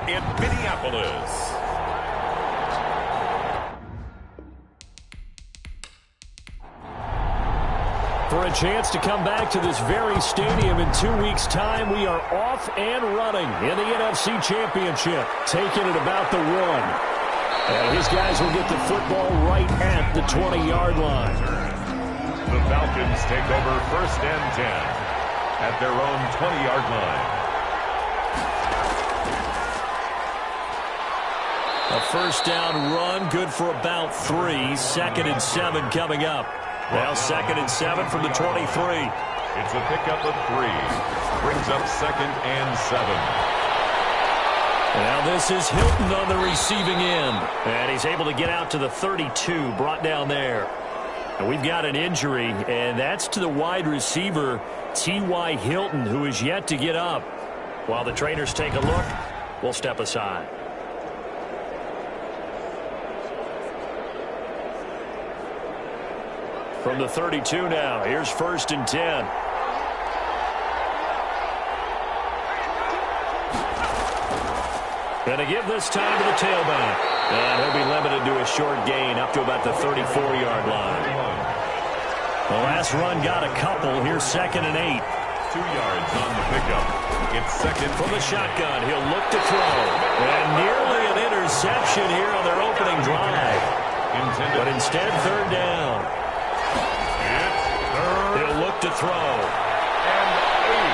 in Minneapolis. For a chance to come back to this very stadium in 2 weeks' time, we are off and running in the NFC Championship, taking it about the 1. And his guys will get the football right at the 20-yard line. The Falcons take over 1st and 10 at their own 20-yard line. A first down run, good for about 3. 2nd and 7 coming up. Now 2nd and 7 from the 23. It's a pickup of 3. Brings up 2nd and 7. Now this is Hilton on the receiving end. And he's able to get out to the 32, brought down there. And we've got an injury, and that's to the wide receiver, T.Y. Hilton, who is yet to get up. While the trainers take a look, we'll step aside. From the 32 now, here's 1st and 10. Going to give this time to the tailback. And he'll be limited to a short gain up to about the 34-yard line. The last run got a couple. Here's 2nd and 8. 2 yards on the pickup. It's 2nd. From the shotgun, he'll look to throw. And nearly an interception here on their opening drive. But instead, 3rd down. He'll look to throw. And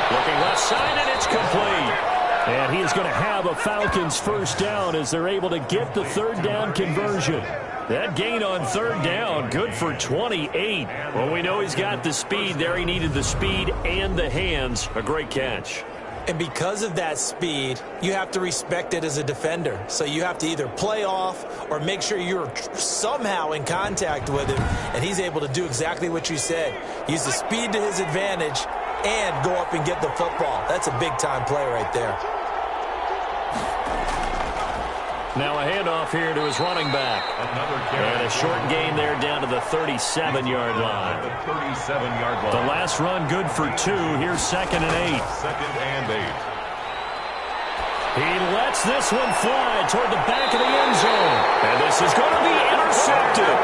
8. Looking left side, and it's complete. And he is going to have a Falcons first down as they're able to get the 3rd down conversion. That gain on 3rd down, good for 28. Well, we know he's got the speed there. He needed the speed and the hands. A great catch. And because of that speed, you have to respect it as a defender. So you have to either play off or make sure you're somehow in contact with him. And he's able to do exactly what you said. Use the speed to his advantage and go up and get the football. That's a big-time play right there. Now a handoff here to his running back. And a short gain there down to the 37-yard line. The last run good for 2. Here's 2nd and 8. 2nd and 8. He lets this one fly toward the back of the end zone. And this is going to be intercepted.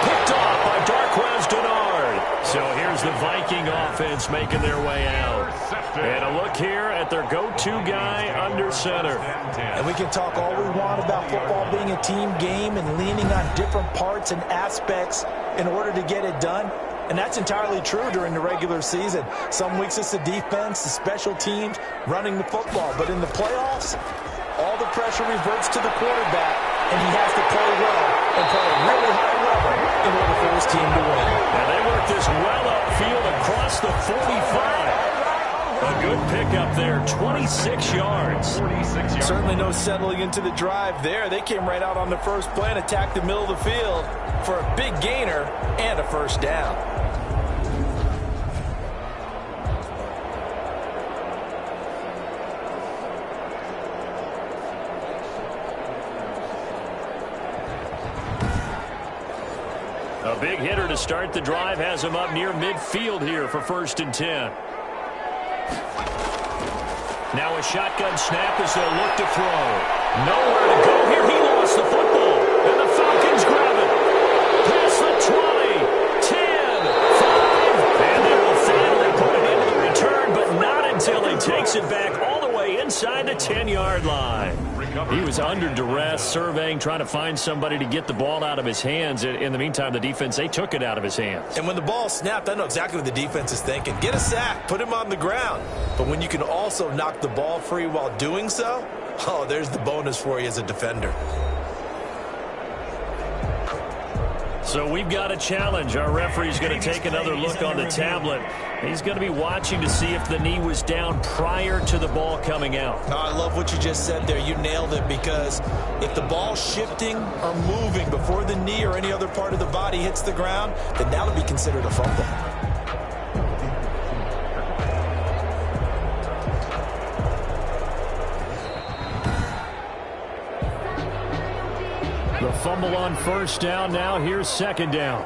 Picked off by Darquez Denard. So here's the Viking offense making their way out. And a look here at their go-to guy under center. And we can talk all we want about football being a team game and leaning on different parts and aspects in order to get it done. And that's entirely true during the regular season. Some weeks it's the defense, the special teams, running the football. But in the playoffs, all the pressure reverts to the quarterback, and he has to play well and play a really high level in order for his team to win. And they work this well upfield across the 45. A good pickup there, 26 yards. Certainly no settling into the drive there. They came right out on the first play and attacked the middle of the field for a big gainer and a first down. A big hitter to start the drive has him up near midfield here for 1st and 10. Now a shotgun snap as they'll look to throw. Nowhere to go here. He lost the football. And the Falcons grab it. Past the 20, 10, 5. And they will finally put it into the return, but not until he takes it back all the way inside the 10-yard line. He was under duress, surveying, trying to find somebody to get the ball out of his hands. In the meantime, the defense, they took it out of his hands. And when the ball snapped, I know exactly what the defense is thinking. Get a sack, put him on the ground. But when you can also knock the ball free while doing so, oh, there's the bonus for you as a defender. So we've got a challenge. Our referee's going to take another look on the tablet. He's going to be watching to see if the knee was down prior to the ball coming out. Oh, I love what you just said there. You nailed it, because if the ball's shifting or moving before the knee or any other part of the body hits the ground, then that'll be considered a fumble. The fumble on first down. Now here's 2nd down.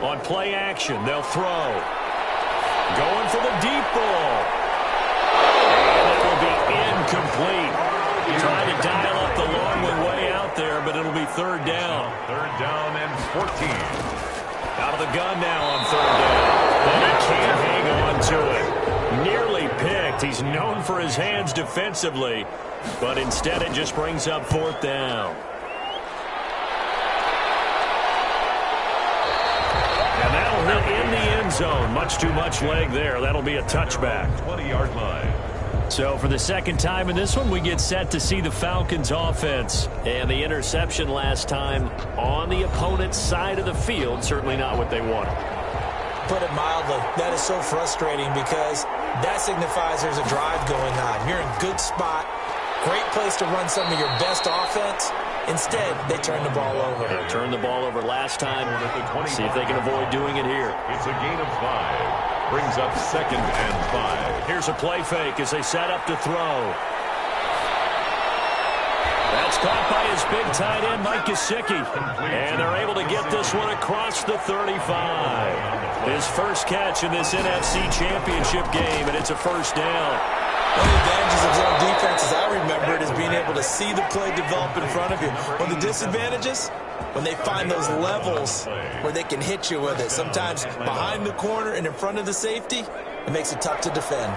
On play action. They'll throw. Going for the deep ball. And it will be incomplete. Trying to dial up the long one way out there, but it'll be third down. Third down and 14. Out of the gun now on third down. And he can't hang on to it. Nearly picked. He's known for his hands defensively, but instead it just brings up fourth down. And that'll hit in the end zone. Much too much leg there. That'll be a touchback. 20-yard line. So for the second time in this one, we get set to see the Falcons offense. And the interception last time on the opponent's side of the field, certainly not what they wanted. Put it mildly, that is so frustrating because that signifies there's a drive going on. You're in a good spot, great place to run some of your best offense. Instead, they turn the ball over. They turned the ball over last time. See if they can avoid doing it here. It's a gain of 5. Brings up 2nd and 5. Here's a play fake as they set up to throw. That's caught by his big tight end, Mike Gesicki. And they're able to get this one across the 35. His first catch in this NFC Championship game, and it's a first down. One of the advantages of zone defense, as I remember it, is being able to see the play develop in front of you. One of the disadvantages, when they find those levels where they can hit you with it. Sometimes behind the corner and in front of the safety, it makes it tough to defend.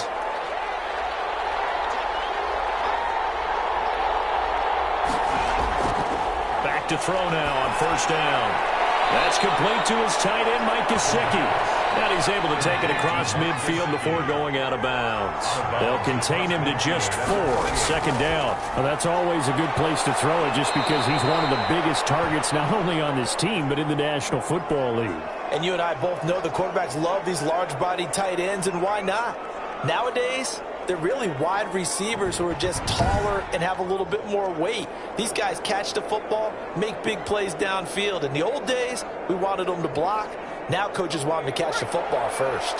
Back to throw now on first down. That's complete to his tight end, Mike Gesicki. And he's able to take it across midfield before going out of bounds. They'll contain him to just 4. Second down. Well, that's always a good place to throw it just because he's one of the biggest targets not only on this team but in the National Football League. And you and I both know the quarterbacks love these large-bodied tight ends, and why not? Nowadays, they're really wide receivers who are just taller and have a little bit more weight. These guys catch the football, make big plays downfield. In the old days, we wanted them to block. Now coaches want them to catch the football first.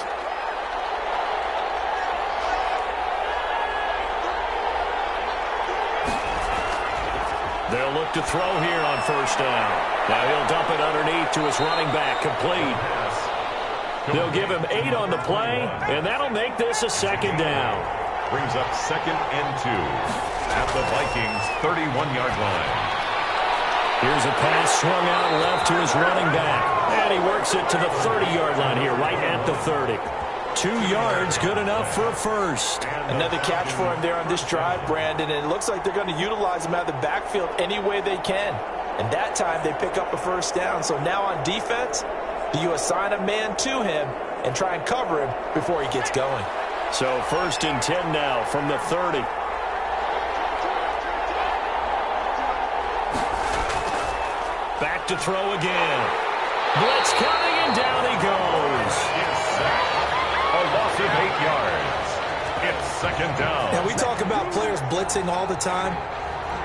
They'll look to throw here on first down. Now he'll dump it underneath to his running back, complete. They'll give him 8 on the play, and that'll make this a second down. Brings up 2nd and 2 at the Vikings' 31-yard line. Here's a pass swung out left to his running back. And he works it to the 30-yard line here, right at the 30. 2 yards, good enough for a first. Another catch for him there on this drive, Brandon, and it looks like they're going to utilize him out of the backfield any way they can. And that time they pick up a first down. So now on defense, do you assign a man to him and try and cover him before he gets going? So 1st and 10 now from the 30. Back to throw again. Blitz coming, and down he goes. It's sacked. A loss of 8 yards. It's 2nd down. Now, we talk about players blitzing all the time.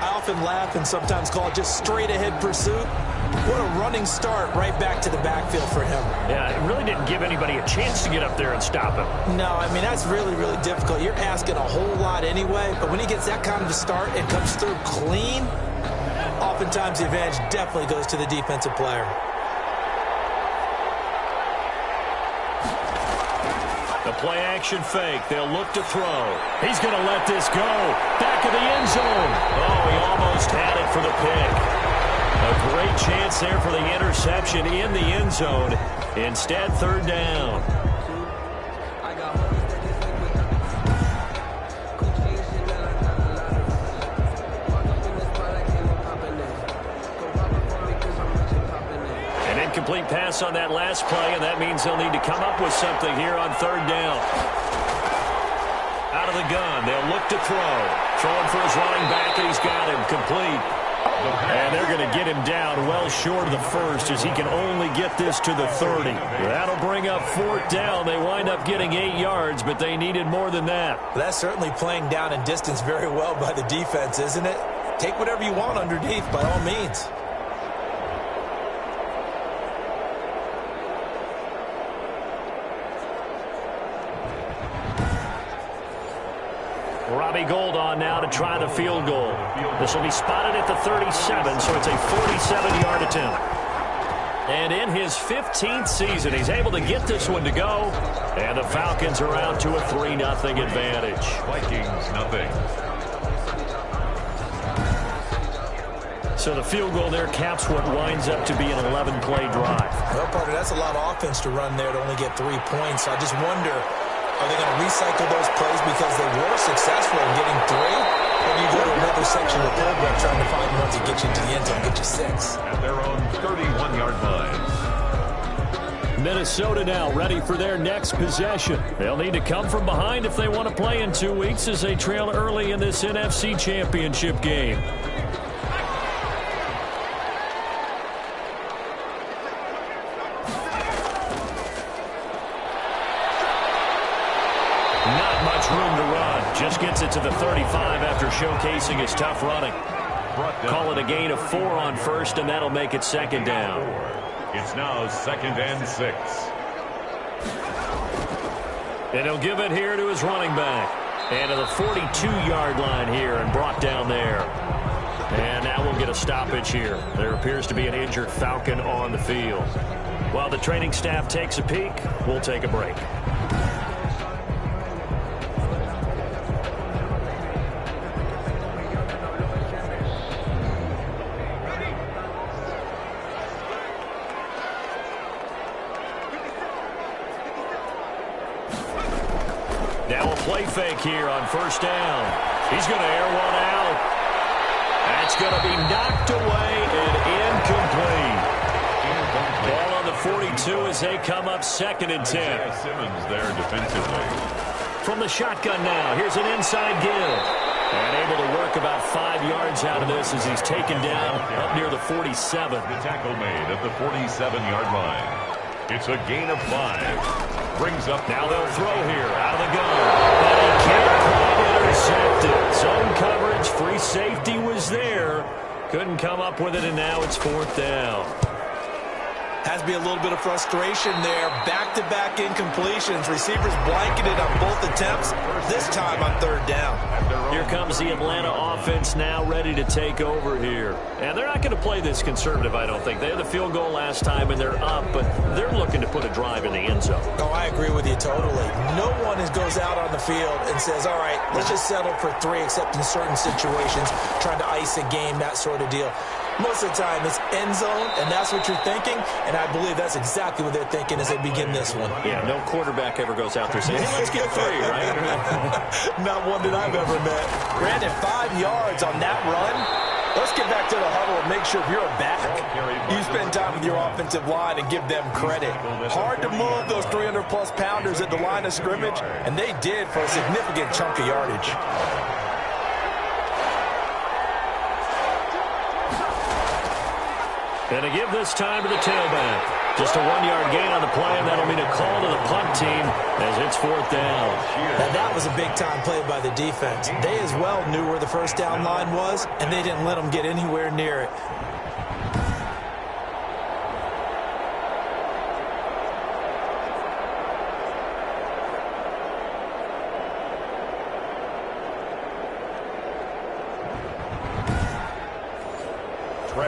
I often laugh and sometimes call it just straight-ahead pursuit. What a running start right back to the backfield for him. Yeah, it really didn't give anybody a chance to get up there and stop him. No, I mean, that's really, really difficult. You're asking a whole lot anyway, but when he gets that kind of a start and comes through clean, oftentimes the advantage definitely goes to the defensive player. The play action fake. They'll look to throw. He's going to let this go. Back of the end zone. Oh, he almost had it for the pick. A great chance there for the interception in the end zone. Instead, third down. An incomplete pass on that last play, and that means they'll need to come up with something here on third down. Out of the gun, they'll look to throw. Throwing for his running back, and he's got him complete. And they're going to get him down well short of the first as he can only get this to the 30. That'll bring up fourth down. They wind up getting 8 yards, but they needed more than that. That's certainly playing down in distance very well by the defense, isn't it? Take whatever you want underneath by all means. Robbie Gould on now to try the field goal. This will be spotted at the 37, so it's a 47-yard attempt. And in his 15th season, he's able to get this one to go. And the Falcons are out to a 3-0 advantage. Vikings nothing. So the field goal there caps what winds up to be an 11-play drive. Well, partner, that's a lot of offense to run there to only get 3 points. I just wonder, are they going to recycle those plays because they were successful in getting 3? Or do you go to another section of the playbook trying to find one to get you into the end zone, get you 6? At their own 31-yard line. Minnesota now ready for their next possession. They'll need to come from behind if they want to play in 2 weeks as they trail early in this NFC Championship game. Not much room to run. Just gets it to the 35 after showcasing his tough running. Call it a gain of 4 on first, and that'll make it 2nd down. It's now 2nd and 6. And he'll give it here to his running back. And to the 42-yard line here and brought down there. And now we'll get a stoppage here. There appears to be an injured Falcon on the field. While the training staff takes a peek, we'll take a break. Now a play fake here on 1st down. He's going to air one out. That's going to be knocked away and incomplete. Ball on the 42 as they come up 2nd and 10. Simmons there defensively. From the shotgun now, here's an inside give. And able to work about 5 yards out of this as he's taken down up near the 47. The tackle made at the 47-yard line. It's a gain of 5. Brings up. Now they'll throw here out of the gun. But he can't quite intercept it. Zone coverage, free safety was there. Couldn't come up with it, and now it's 4th down. Has to be a little bit of frustration there. Back-to-back incompletions. Receivers blanketed on both attempts, this time on 3rd down. Here comes the Atlanta offense now ready to take over here. And they're not going to play this conservative, I don't think. They had the field goal last time, and they're up, but they're looking to put a drive in the end zone. Oh, I agree with you totally. No one goes out on the field and says, all right, let's just settle for 3, except in certain situations, trying to ice a game, that sort of deal. Most of the time, it's end zone, and that's what you're thinking, and I believe that's exactly what they're thinking as they begin this one. Yeah, no quarterback ever goes out there saying, hey, let's get 3, right? Not one that I've ever met. Granted, 5 yards on that run. Let's get back to the huddle and make sure if you're a back, you spend time with your offensive line and give them credit. Hard to move those 300-plus pounders at the line of scrimmage, and they did for a significant chunk of yardage. And to give this time to the tailback. Just a 1-yard gain on the play, and that'll mean a call to the punt team as it's 4th down. Now that was a big-time play by the defense. They as well knew where the 1st down line was, and they didn't let them get anywhere near it.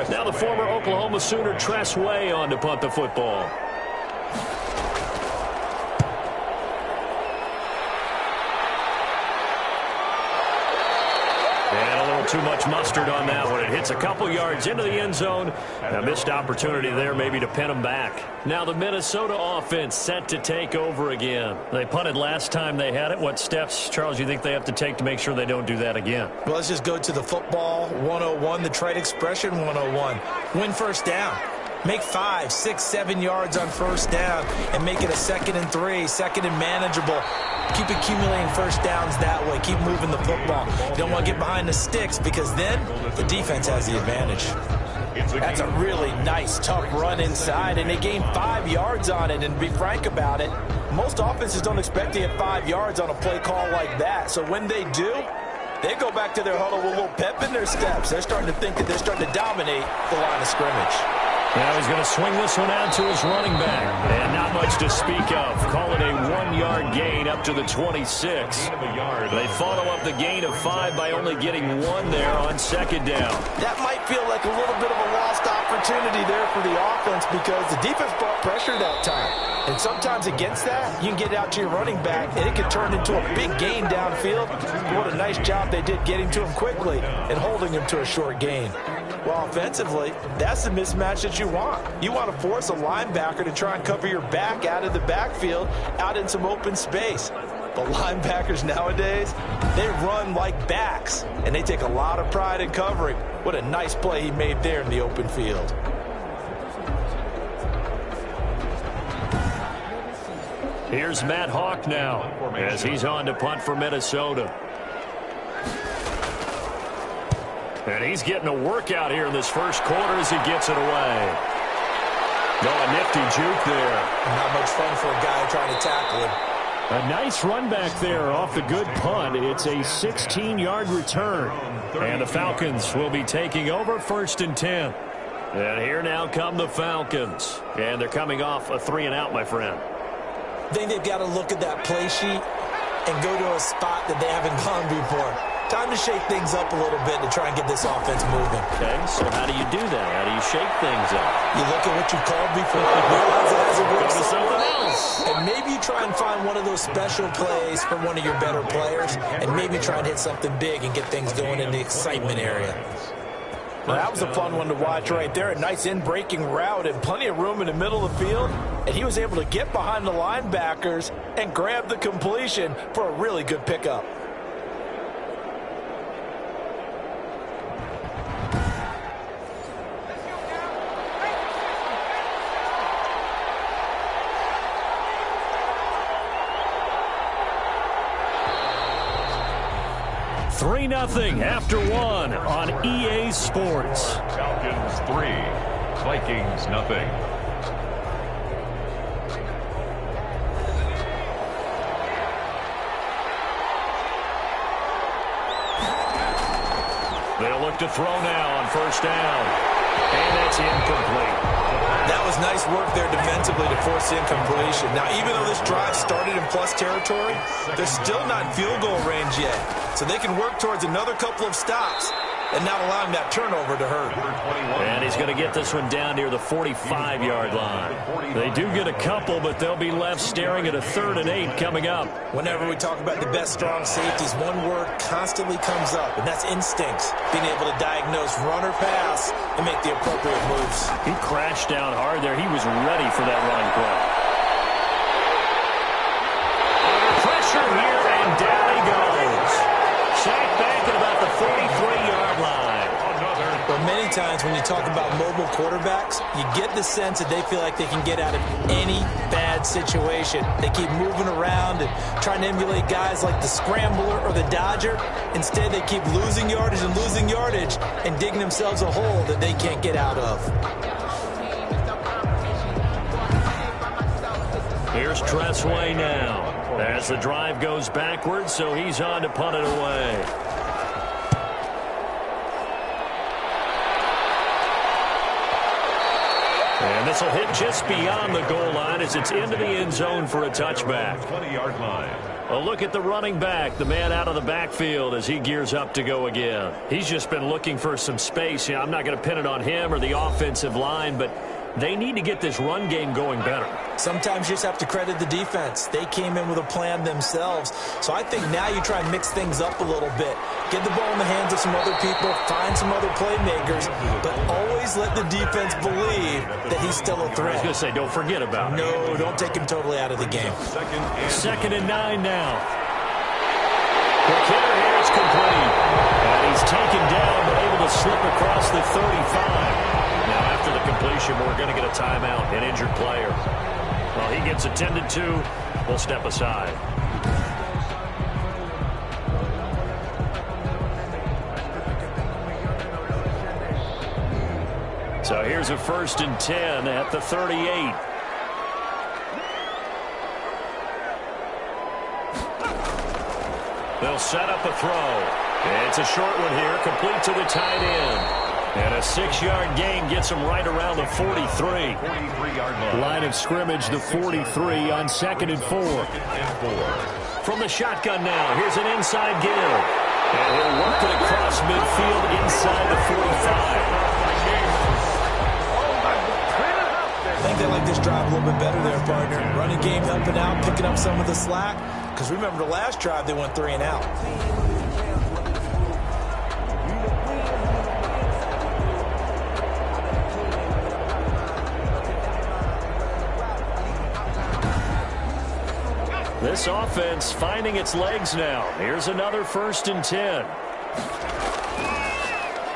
Now the former Oklahoma Sooner Tress Way on to punt the football. And a little too much mustard on that one. It hits a couple yards into the end zone. A missed opportunity there maybe to pin them back. Now the Minnesota offense set to take over again. They punted last time they had it. What steps, Charles, do you think they have to take to make sure they don't do that again? Well, let's just go to the football 101, the trade expression 101. Win 1st down. Make 5, 6, 7 yards on 1st down and make it a 2nd and 3, 2nd and manageable. Keep accumulating 1st downs that way. Keep moving the football. You don't want to get behind the sticks because then the defense has the advantage. That's a really nice, tough run inside, and they gained 5 yards on it. And to be frank about it, most offenses don't expect to get 5 yards on a play call like that. So when they do, they go back to their huddle with a little pep in their steps. They're starting to think that they're starting to dominate the line of scrimmage. Now he's going to swing this one out to his running back. And not much to speak of. Call it a 1-yard gain up to the 26. They follow up the gain of 5 by only getting 1 there on second down. That might feel like a little bit of a lost opportunity there for the offense because the defense brought pressure that time. And sometimes against that, you can get out to your running back, and it can turn into a big gain downfield. What a nice job they did getting to him quickly and holding him to a short gain. Well, offensively, that's the mismatch that you want. You want to force a linebacker to try and cover your back out of the backfield, out in some open space. But linebackers nowadays, they run like backs, and they take a lot of pride in covering. What a nice play he made there in the open field. Here's Matt Hawk now as he's on to punt for Minnesota. And he's getting a workout here in this first quarter as he gets it away. A nifty juke there. Not much fun for a guy trying to tackle him. A nice run back there off the good punt. It's a 16-yard return. And the Falcons will be taking over 1st and 10. And here now come the Falcons. And they're coming off a 3-and-out, my friend. I think they've got to look at that play sheet and go to a spot that they haven't gone before. Time to shake things up a little bit to try and get this offense moving. Okay, so how do you do that? How do you shake things up? You look at what you called before, realize it hasn't worked Go to somewhere something else. And maybe you try and find one of those special plays from one of your better players, and maybe try and hit something big and get things going in the excitement area. Well, that was a fun one to watch right there. A nice in-breaking route and plenty of room in the middle of the field. And he was able to get behind the linebackers and grab the completion for a really good pickup. Three 3-0 after 1 on EA Sports. Falcons 3, Vikings nothing. They'll look to throw now on 1st down. And that's incomplete. That was nice work there defensively to force incompletion. Now, even though this drive started in plus territory, they're still not in field goal range yet. So they can work towards another couple of stops and not allowing that turnover to hurt. And he's going to get this one down near the 45-yard line. They do get a couple, but they'll be left staring at a 3rd and 8 coming up. Whenever we talk about the best strong safeties, one word constantly comes up, and that's instincts. Being able to diagnose run or pass and make the appropriate moves. He crashed down hard there. He was ready for that running play. Under pressure here, and down he goes. Sacked back at about the 43-yard line. Well, many times when you talk about mobile quarterbacks, you get the sense that they feel like they can get out of any bad situation. They keep moving around and trying to emulate guys like the Scrambler or the Dodger. Instead, they keep losing yardage and digging themselves a hole that they can't get out of. Here's Tressway now as the drive goes backwards, so he's on to punt it away. And this will hit just beyond the goal line as it's into the end zone for a touchback. 20-yard line. A look at the running back, the man out of the backfield as he gears up to go again. He's just been looking for some space. I'm not going to pin it on him or the offensive line, but they need to get this run game going better. Sometimes you just have to credit the defense. They came in with a plan themselves. So I think now you try and mix things up a little bit. Get the ball in the hands of some other people, find some other playmakers, but always let the defense believe that he's still a threat. I was going to say, don't forget about it. No, don't take him totally out of the game. Second and 9 now. The kicker here is complete. And he's taken down, but able to slip across the 35. Now, after the completion, we're going to get a timeout, an injured player. Well, he gets attended to. We'll step aside. So here's a 1st and 10 at the 38. They'll set up a throw. It's a short one here, complete to the tight end. And a 6-yard gain gets him right around the 43. 43-yard line. Line of scrimmage, the 43 on 2nd and 4. From the shotgun now, here's an inside give. And he'll work it across midfield inside the 45. I think they like this drive a little bit better there, partner. Running game helping out, picking up some of the slack. Because remember the last drive, they went 3 and out. This offense finding its legs now. Here's another 1st and 10.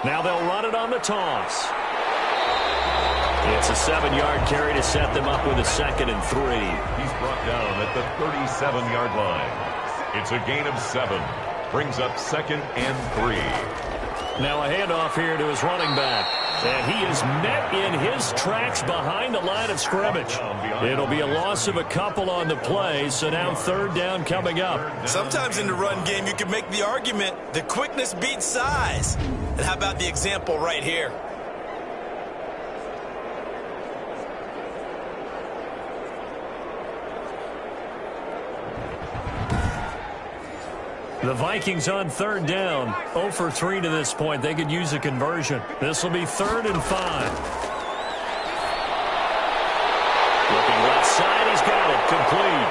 Now they'll run it on the toss. It's a 7-yard carry to set them up with a 2nd and 3. He's brought down at the 37-yard line. It's a gain of 7. Brings up 2nd and 3. Now a handoff here to his running back. And he is met in his tracks behind the line of scrimmage. It'll be a loss of a couple on the play, so now 3rd down coming up. Sometimes in the run game, you can make the argument that quickness beats size. And how about the example right here? The Vikings on 3rd down. 0 for 3 to this point. They could use a conversion. This will be 3rd and 5. Looking left side. He's got it. Complete.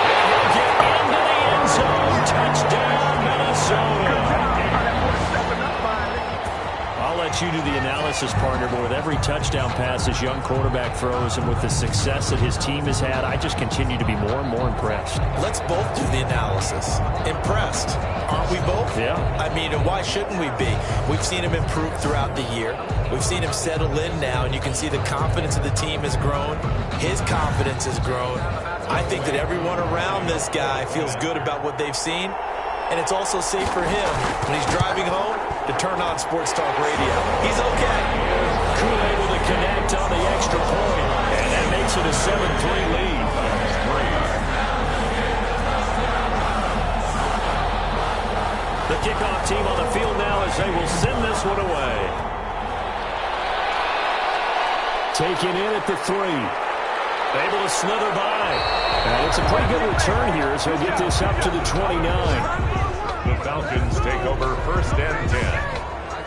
And he'll get into the end zone. Touchdown, Minnesota. I'll let you do the analysis, partner, but with every touchdown pass this young quarterback throws and with the success that his team has had, I just continue to be more and more impressed. Let's both do the analysis. Impressed. Aren't we both? Yeah. I mean, why shouldn't we be? We've seen him improve throughout the year. We've seen him settle in now, and you can see the confidence of the team has grown. His confidence has grown. I think that everyone around this guy feels good about what they've seen, and it's also safe for him when he's driving home to turn on Sports Talk Radio. He's okay. Cool able to connect on the extra point, and that makes it a 7-3 lead. The kickoff team on the field now as they will send this one away. Taken in at the 3. Able to slither by. And it's a pretty good return here as he'll get this up to the 29. The Falcons take over 1st and 10.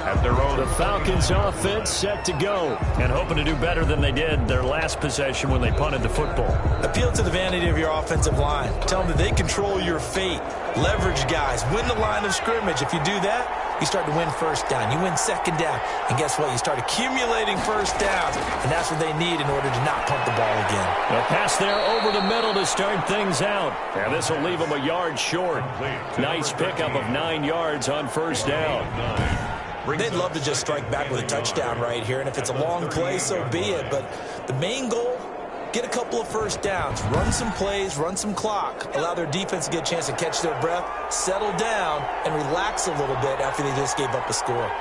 At their own. The Falcons offense set to go and hoping to do better than they did their last possession when they punted the football. Appeal to the vanity of your offensive line. Tell them that they control your fate. Leverage guys. Win the line of scrimmage. If you do that, you start to win 1st down. You win 2nd down. And guess what? You start accumulating 1st downs. And that's what they need in order to not pump the ball again. A pass there over the middle to start things out. And this will leave them a yard short. Nice pickup of 9 yards on 1st down. They'd love to just strike back with a touchdown right here, and if it's a long play, so be it. But the main goal, get a couple of 1st downs, run some plays, run some clock, allow their defense to get a chance to catch their breath, settle down, and relax a little bit after they just gave up a score.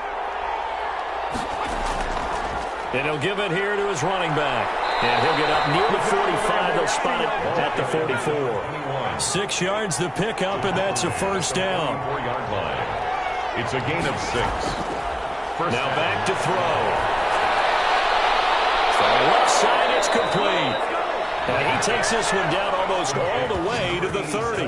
And he'll give it here to his running back. And he'll get up near the 45. They'll spot it at the 44. 6 yards the pickup, and that's a 1st down. 4-yard line. It's a gain of 6. Now back to throw. From left side, it's complete. And he takes this one down almost all the way to the 30.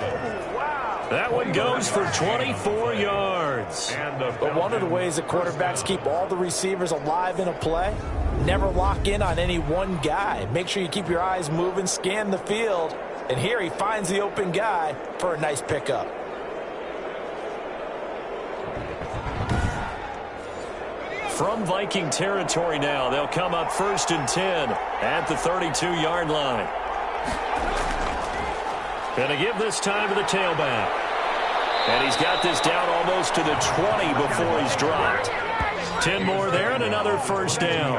That one goes for 24 yards. But one of the ways that quarterbacks keep all the receivers alive in a play, never lock in on any one guy. Make sure you keep your eyes moving, scan the field. And here he finds the open guy for a nice pickup. From Viking territory now, they'll come up 1st and 10 at the 32-yard line. Going to give this time to the tailback. And he's got this down almost to the 20 before he's dropped. 10 more there and another 1st down.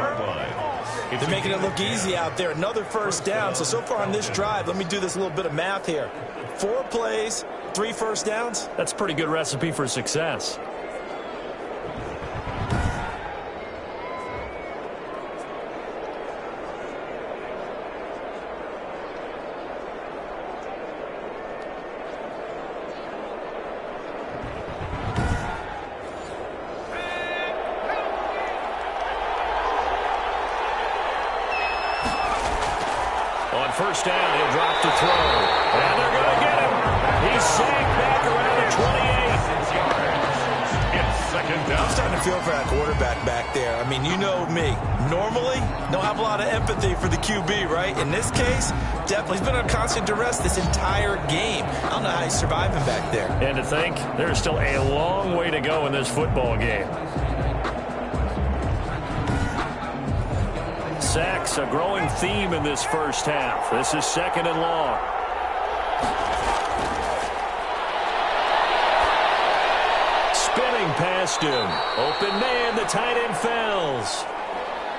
They're making it look easy out there. Another 1st down. So far on this drive, let me do this little bit of math here. 4 plays, 3 1st downs. That's a pretty good recipe for success. Now, I'm starting to feel for that quarterback back there. I mean, you know me. Normally, don't have a lot of empathy for the QB, right? In this case, definitely. He's been under constant duress this entire game. I don't know how he's surviving back there. And to think, there's still a long way to go in this football game. Sacks, a growing theme in this first half. This is 2nd and long. Spinning past him. Open man, the tight end falls.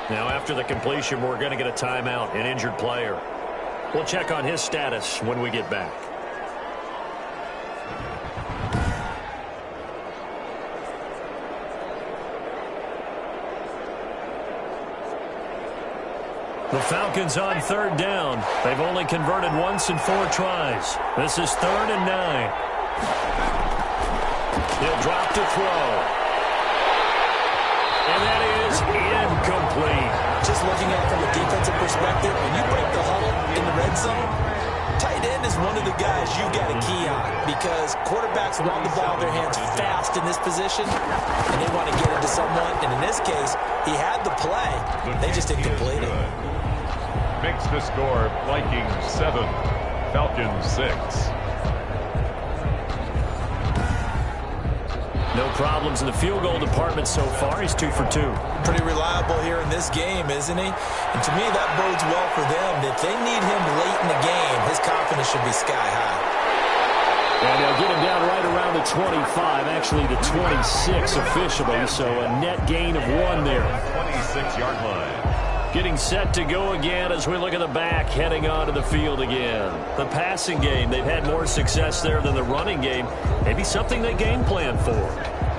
Now after the completion, we're going to get a timeout, an injured player. We'll check on his status when we get back. The Falcons on 3rd down. They've only converted once in 4 tries. This is 3rd and 9. He'll drop to throw. And that is incomplete. Just looking at it from a defensive perspective, when you break the huddle in the red zone, tight end is one of the guys you got to key on because quarterbacks want the ball in their hands fast in this position, and they want to get it to someone. And in this case, he had the play. They just didn't complete it. Makes the score Vikings 7, Falcons 6. No problems in the field goal department so far. He's 2 for 2. Pretty reliable here in this game, isn't he? And to me, that bodes well for them. If they need him late in the game, his confidence should be sky high. And they'll get him down right around the 25, actually the 26 officially, so a net gain of 1 there. 26-yard line. Getting set to go again as we look at the back, heading onto the field again. The passing game, they've had more success there than the running game. Maybe something they game plan for.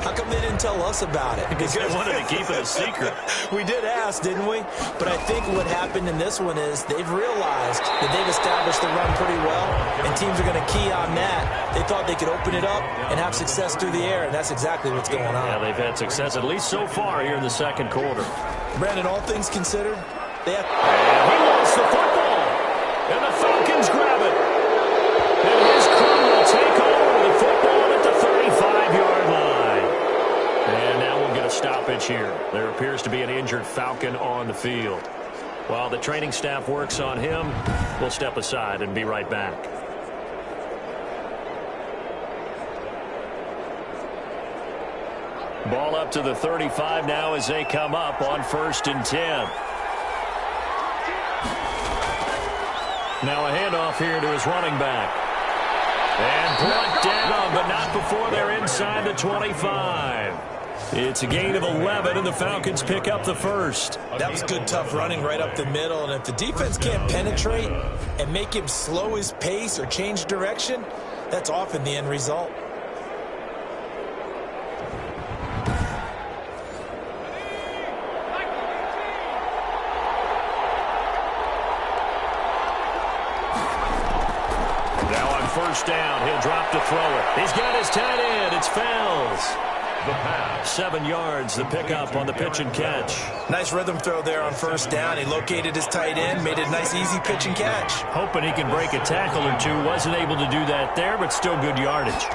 How come they didn't tell us about it? Because they wanted to keep it a secret. We did ask, didn't we? But I think what happened in this one is they've realized that they've established the run pretty well, and teams are going to key on that. They thought they could open it up and have success through the air, and that's exactly what's going on. Yeah, they've had success, at least so far here in the 2nd quarter. Brandon, all things considered, they have... And he lost the football, and the Falcons grab it. And his crew will take over the football at the 35-yard line. And now we'll get a stoppage here. There appears to be an injured Falcon on the field. While the training staff works on him, we'll step aside and be right back. Ball up to the 35 now as they come up on 1st and 10. Now a handoff here to his running back. And brought down, but not before they're inside the 25. It's a gain of 11, and the Falcons pick up the 1st. That was good, tough running right up the middle. And if the defense can't penetrate and make him slow his pace or change direction, that's often the end result. First down, he'll drop to throw it. He's got his tight end. It's Fells. The pass. 7 yards, the pickup on the pitch and catch. Nice rhythm throw there on 1st down. He located his tight end, made a nice easy pitch and catch. Hoping he can break a tackle or two. Wasn't able to do that there, but still good yardage.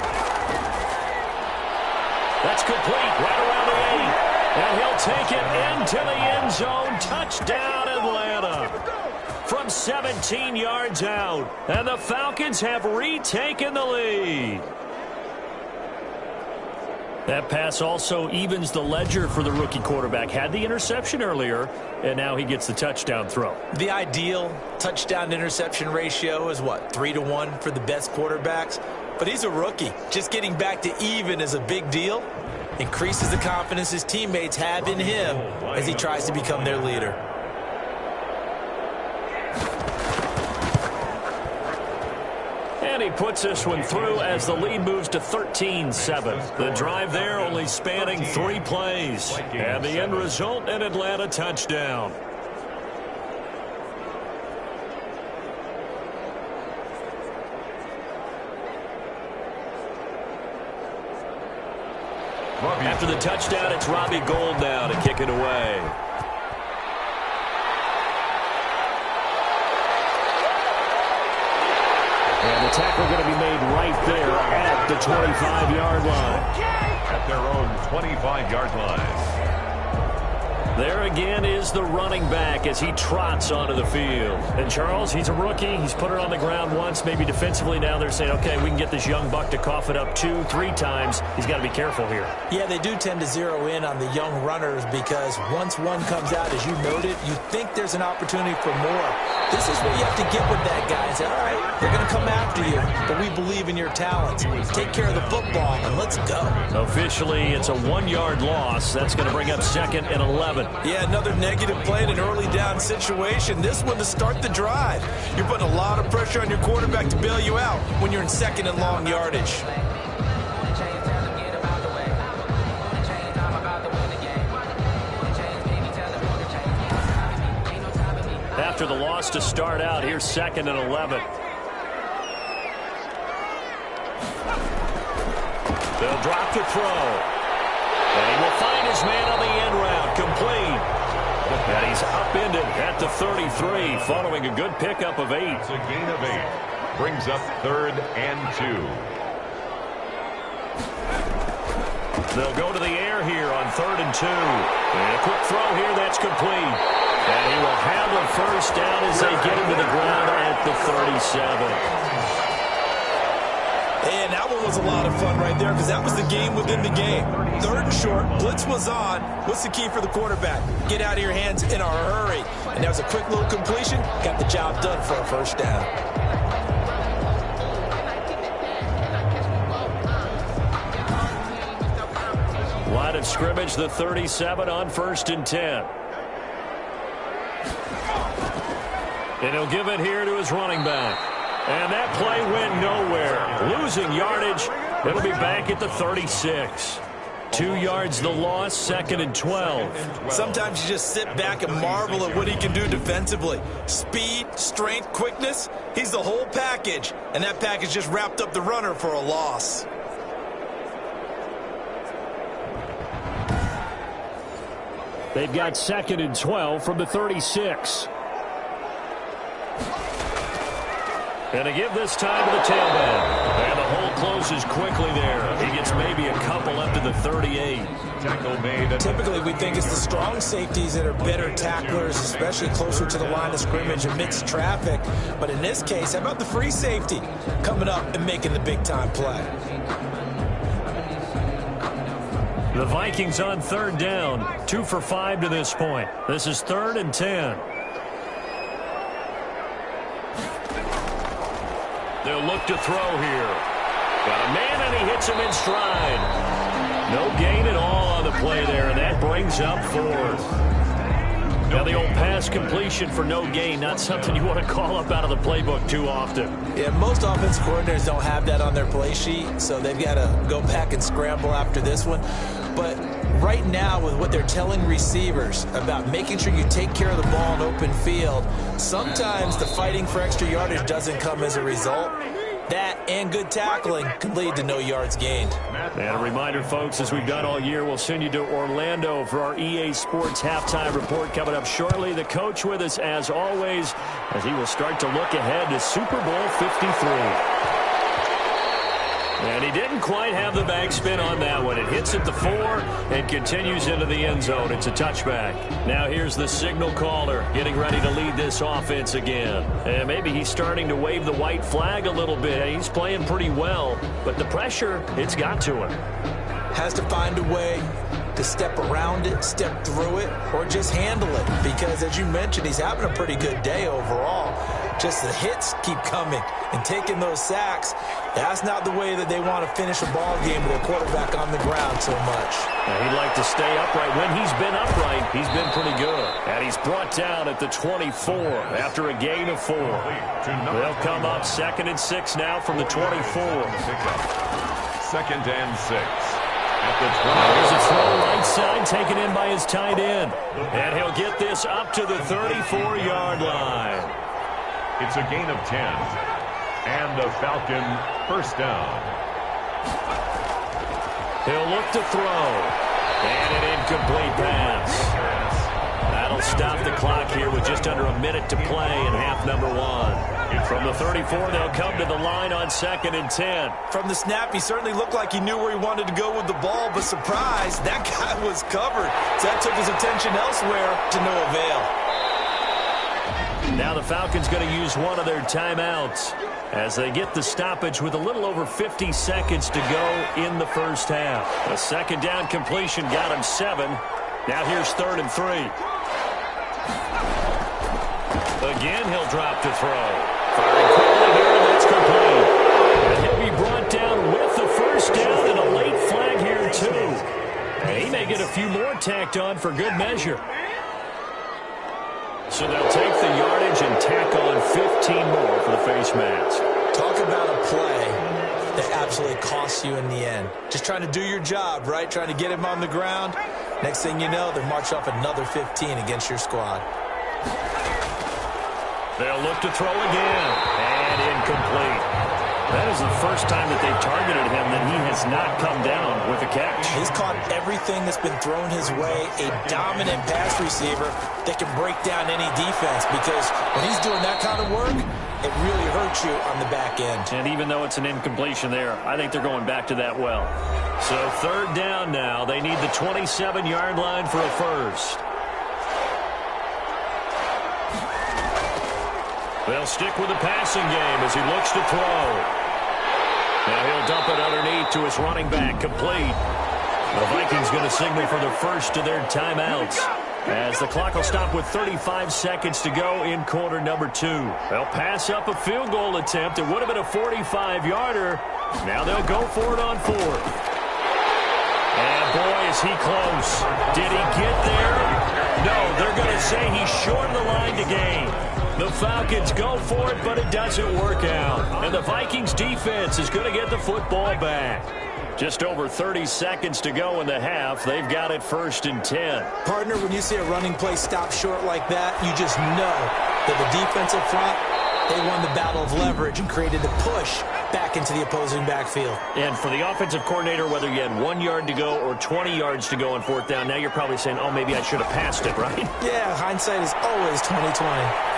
That's complete, right around the 8. And he'll take it into the end zone. Touchdown, Atlanta. From 17 yards out. And the Falcons have retaken the lead. That pass also evens the ledger for the rookie quarterback. Had the interception earlier, and now he gets the touchdown throw. The ideal touchdown-interception ratio is, what, 3-to-1 for the best quarterbacks? But he's a rookie. Just getting back to even is a big deal. Increases the confidence his teammates have in him as he tries to become their leader. And he puts this one through as the lead moves to 13-7. The drive there only spanning 3 plays. And the end result, an Atlanta touchdown. After the touchdown, it's Robbie Gould now to kick it away. And the tackle going to be made right there at the 25-yard line. at their own 25-yard line. There again is the running back as he trots onto the field. And Charles, he's a rookie. He's put it on the ground once. Maybe defensively now they're saying, okay, we can get this young buck to cough it up 2, 3 times. He's got to be careful here. Yeah, they do tend to zero in on the young runners because once one comes out, as you noted, you think there's an opportunity for more. This is where you have to get with that guy and say, all right, they're going to come after you, but we believe in your talents. Take care of the football, and let's go. Officially, it's a 1-yard loss. That's going to bring up 2nd and 11. Yeah, another negative play in an early down situation. This one to start the drive. You're putting a lot of pressure on your quarterback to bail you out when you're in 2nd and long yardage. After the loss to start out, here's 2nd and 11. They'll drop to throw. And he will find his man on the end route, complete. And he's upended at the 33, following a good pickup of 8. It's a gain of 8. Brings up 3rd and 2. They'll go to the air here on 3rd and 2. And a quick throw here, that's complete. And he will have a first down as they get him to the ground at the 37. And that one was a lot of fun right there because that was the game within the game. 3rd and short, blitz was on. What's the key for the quarterback? Get out of your hands in a hurry. And that was a quick little completion. Got the job done for a first down. Line of scrimmage, the 37 on 1st and 10. And he'll give it here to his running back. And that play went nowhere. Losing yardage. It'll be back at the 36. 2 yards the loss, 2nd and 12. Sometimes you just sit back and marvel at what he can do defensively. Speed, strength, quickness. He's the whole package. And that package just wrapped up the runner for a loss. They've got 2nd and 12 from the 36. And to give this time to the tailback. And the hole closes quickly there. He gets maybe a couple up to the 38. Tackle made. Typically, we think it's the strong safeties that are better tacklers, especially closer to the line of scrimmage amidst traffic. But in this case, how about the free safety coming up and making the big-time play? The Vikings on 3rd down. 2 for 5 to this point. This is 3rd and 10. They'll look to throw here. Got a man, and he hits him in stride. No gain at all on the play there, and that brings up 4th. Now the old pass completion for no gain, not something you want to call up out of the playbook too often. Yeah, most offense coordinators don't have that on their play sheet, so they've got to go back and scramble after this one. But right now, with what they're telling receivers about making sure you take care of the ball in open field, sometimes the fighting for extra yardage doesn't come as a result. That and good tackling can lead to no yards gained. And a reminder, folks, as we've done all year, we'll send you to Orlando for our EA Sports halftime report coming up shortly. The coach with us, as always, as he will start to look ahead to Super Bowl 53. And he didn't quite have the backspin on that one. It hits at the 4 and continues into the end zone. It's a touchback. Now here's the signal caller getting ready to lead this offense again. And maybe he's starting to wave the white flag a little bit. He's playing pretty well, but the pressure, it's got to him. Has to find a way to step around it, step through it, or just handle it. Because, as you mentioned, he's having a pretty good day overall. Just the hits keep coming and taking those sacks. That's not the way that they want to finish a ball game with their quarterback on the ground so much. Now he'd like to stay upright. When he's been upright, he's been pretty good. And he's brought down at the 24 after a gain of 4. They'll come up 2nd and 6 now from the 24. 2nd and 6. At the 20. There's a throw right side taken in by his tight end. And he'll get this up to the 34-yard line. It's a gain of 10. And a Falcon first down. He'll look to throw. And an incomplete pass. That'll stop the clock here with just under a minute to play in half number 1. From the 34, they'll come to the line on 2nd and 10. From the snap, he certainly looked like he knew where he wanted to go with the ball, but surprise, that guy was covered. So that took his attention elsewhere to no avail. Now the Falcons going to use one of their timeouts as they get the stoppage with a little over 50 seconds to go in the first half. A second down completion got him 7. Now here's 3rd and 3. Again, he'll drop to throw. Firing quickly here, and that's complete. And he'll be brought down with the first down and a late flag here, too. And he may get a few more tacked on for good measure. So they'll take the yardage and tack on 15 more for the face mask. Talk about a play that absolutely costs you in the end. Just trying to do your job, right? Trying to get him on the ground. Next thing you know, they march off another 15 against your squad. They'll look to throw again. And incomplete. That is the first time that they've targeted him that he has not come down with a catch. He's caught everything that's been thrown his way. A dominant pass receiver that can break down any defense, because when he's doing that kind of work, it really hurts you on the back end. And even though it's an incompletion there, I think they're going back to that well. So 3rd down now. They need the 27-yard line for a first. They'll stick with the passing game as he looks to throw. Now he'll dump it underneath to his running back, complete. The Vikings going to signal for the first of their timeouts as the clock will stop with 35 seconds to go in quarter number 2. They'll pass up a field goal attempt. It would have been a 45-yarder. Now they'll go for it on 4th. And boy, is he close. Did he get there? No, they're going to say he shortened the line to gain. The Falcons go for it, but it doesn't work out. And the Vikings defense is going to get the football back. Just over 30 seconds to go in the half. They've got it 1st and 10. Partner, when you see a running play stop short like that, you just know that the defensive front, they won the battle of leverage and created the push back into the opposing backfield. And for the offensive coordinator, whether you had 1 yard to go or 20 yards to go on 4th down, now you're probably saying, oh, maybe I should have passed it, right? Yeah, hindsight is always 20/20.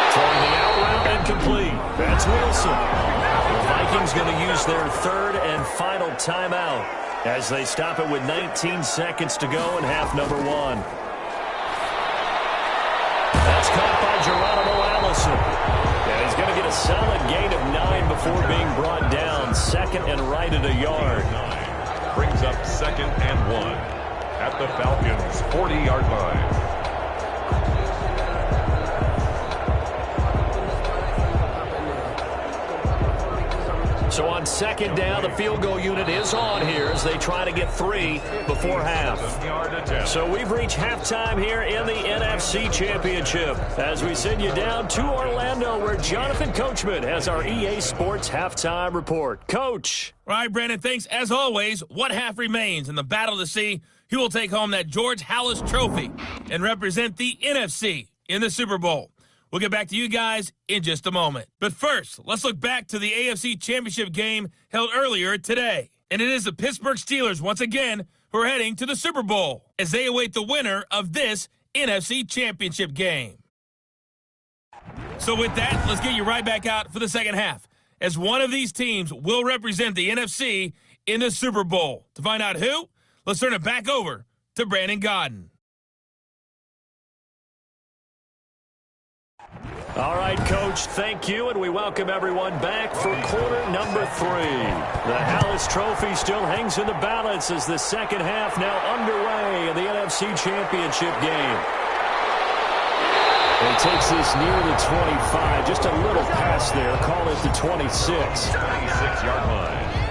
Throwing the out route and complete. That's Wilson. The Vikings going to use their 3rd and final timeout as they stop it with 19 seconds to go in half number 1. That's caught by Geronimo Allison. And he's going to get a solid gain of 9 before being brought down. 2nd and right at a yard. Brings up 2nd and 1 at the Falcons' 40-yard line. So on 2nd down, the field goal unit is on here as they try to get 3 before half. So we've reached halftime here in the NFC Championship as we send you down to Orlando where Jonathan Coachman has our EA Sports Halftime Report. Coach. All right, Brandon, thanks. As always, one half remains in the battle to see who will take home that George Halas Trophy and represent the NFC in the Super Bowl. We'll get back to you guys in just a moment. But first, let's look back to the AFC Championship game held earlier today. And it is the Pittsburgh Steelers, once again, who are heading to the Super Bowl as they await the winner of this NFC Championship game. So with that, let's get you right back out for the second half, as one of these teams will represent the NFC in the Super Bowl. To find out who, let's turn it back over to Brandon Godden. All right, Coach, thank you, and we welcome everyone back for quarter number 3. The Halas Trophy still hangs in the balance as the second half now underway in the NFC Championship game. He takes this near the 25, just a little pass there, call it the 26. 26-yard line.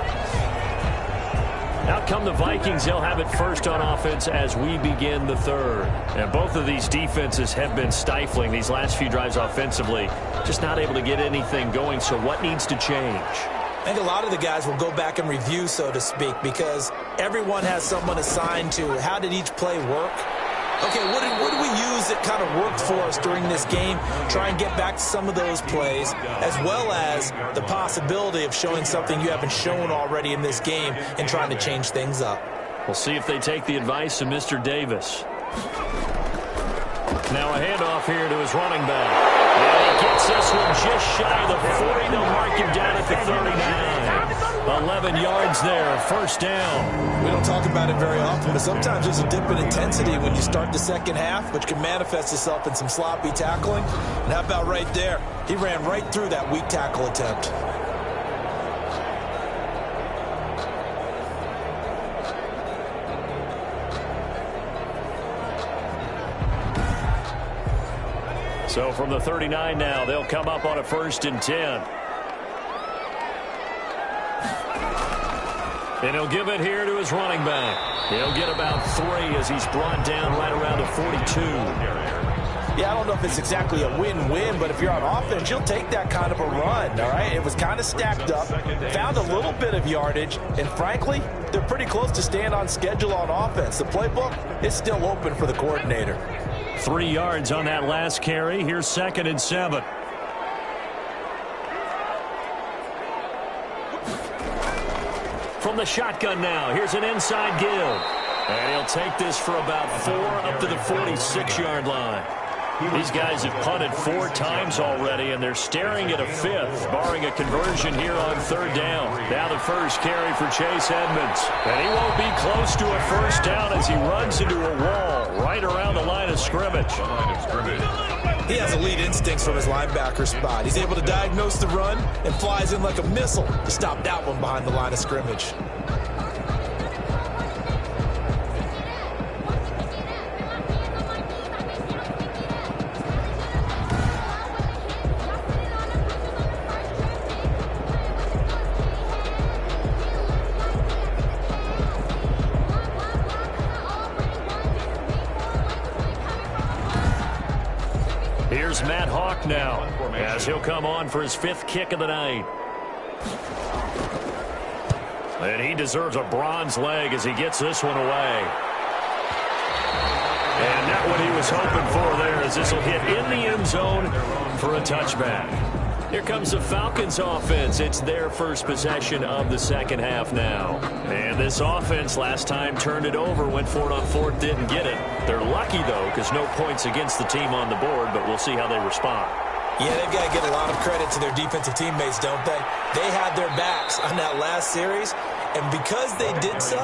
Out come the Vikings. They'll have it first on offense as we begin the 3rd. And both of these defenses have been stifling these last few drives offensively. Just not able to get anything going. So what needs to change? I think a lot of the guys will go back and review, so to speak, because everyone has someone assigned to how did each play work. Okay, what did we use that kind of worked for us during this game? Try and get back to some of those plays, as well as the possibility of showing something you haven't shown already in this game and trying to change things up. We'll see if they take the advice of Mr. Davis. Now a handoff here to his running back. And he gets this one just shy of the 40. They'll mark him down at the 39. 11 yards there, first down. We don't talk about it very often, but sometimes there's a dip in intensity when you start the second half, which can manifest itself in some sloppy tackling. And how about right there? He ran right through that weak tackle attempt. So from the 39 now, they'll come up on a 1st and 10. And he'll give it here to his running back. He'll get about 3 as he's brought down right around the 42. Yeah, I don't know if it's exactly a win-win, but if you're on offense, you'll take that kind of a run, all right? It was kind of stacked up, found a little bit of yardage, and frankly, they're pretty close to staying on schedule on offense. The playbook is still open for the coordinator. 3 yards on that last carry. Here's 2nd and 7. From the shotgun now, here's an inside give. And he'll take this for about 4 up to the 46-yard line. These guys have punted 4 times already, and they're staring at a 5th, barring a conversion here on 3rd down. Now the first carry for Chase Edmonds. And he won't be close to a first down as he runs into a wall right around the line of scrimmage. He has elite instincts from his linebacker spot. He's able to diagnose the run and flies in like a missile to stop that one behind the line of scrimmage. Here's Matt Hawk now as he'll come on for his 5th kick of the night. And he deserves a bronze leg as he gets this one away. And not what he was hoping for there, as this will hit in the end zone for a touchback. Here comes the Falcons offense. It's their first possession of the second half now. And this offense last time turned it over, went for it on 4th, didn't get it. They're lucky, though, because no points against the team on the board, but we'll see how they respond. Yeah, they've got to give a lot of credit to their defensive teammates, don't they? They had their backs on that last series, and because they did so,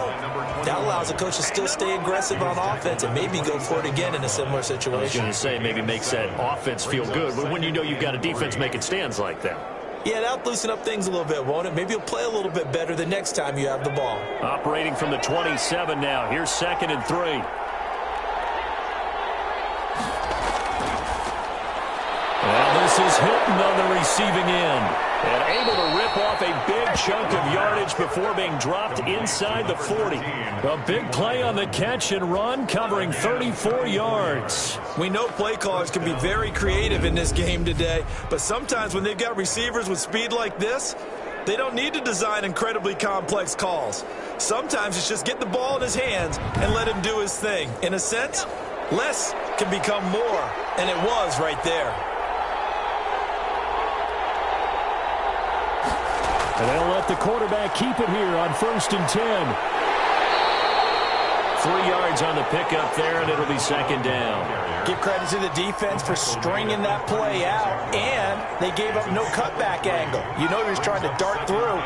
that allows the coach to still stay aggressive on offense and maybe go for it again in a similar situation. I was going to say maybe makes that offense feel good, but when you know you've got a defense making stands like that. Yeah, that'll loosen up things a little bit, won't it? Maybe you'll play a little bit better the next time you have the ball. Operating from the 27 now. Here's 2nd and 3. Well, this is Hilton on the receiving end. And able to rip off a big chunk of yardage before being dropped inside the 40. A big play on the catch and run, covering 34 yards. We know play callers can be very creative in this game today, but sometimes when they've got receivers with speed like this, they don't need to design incredibly complex calls. Sometimes it's just get the ball in his hands and let him do his thing. In a sense, less can become more, and it was right there. And they'll let the quarterback keep it here on 1st and 10. 3 yards on the pickup there, and it'll be 2nd down. Give credit to the defense for stringing that play out, and they gave up no cutback angle. You know he was trying to dart through.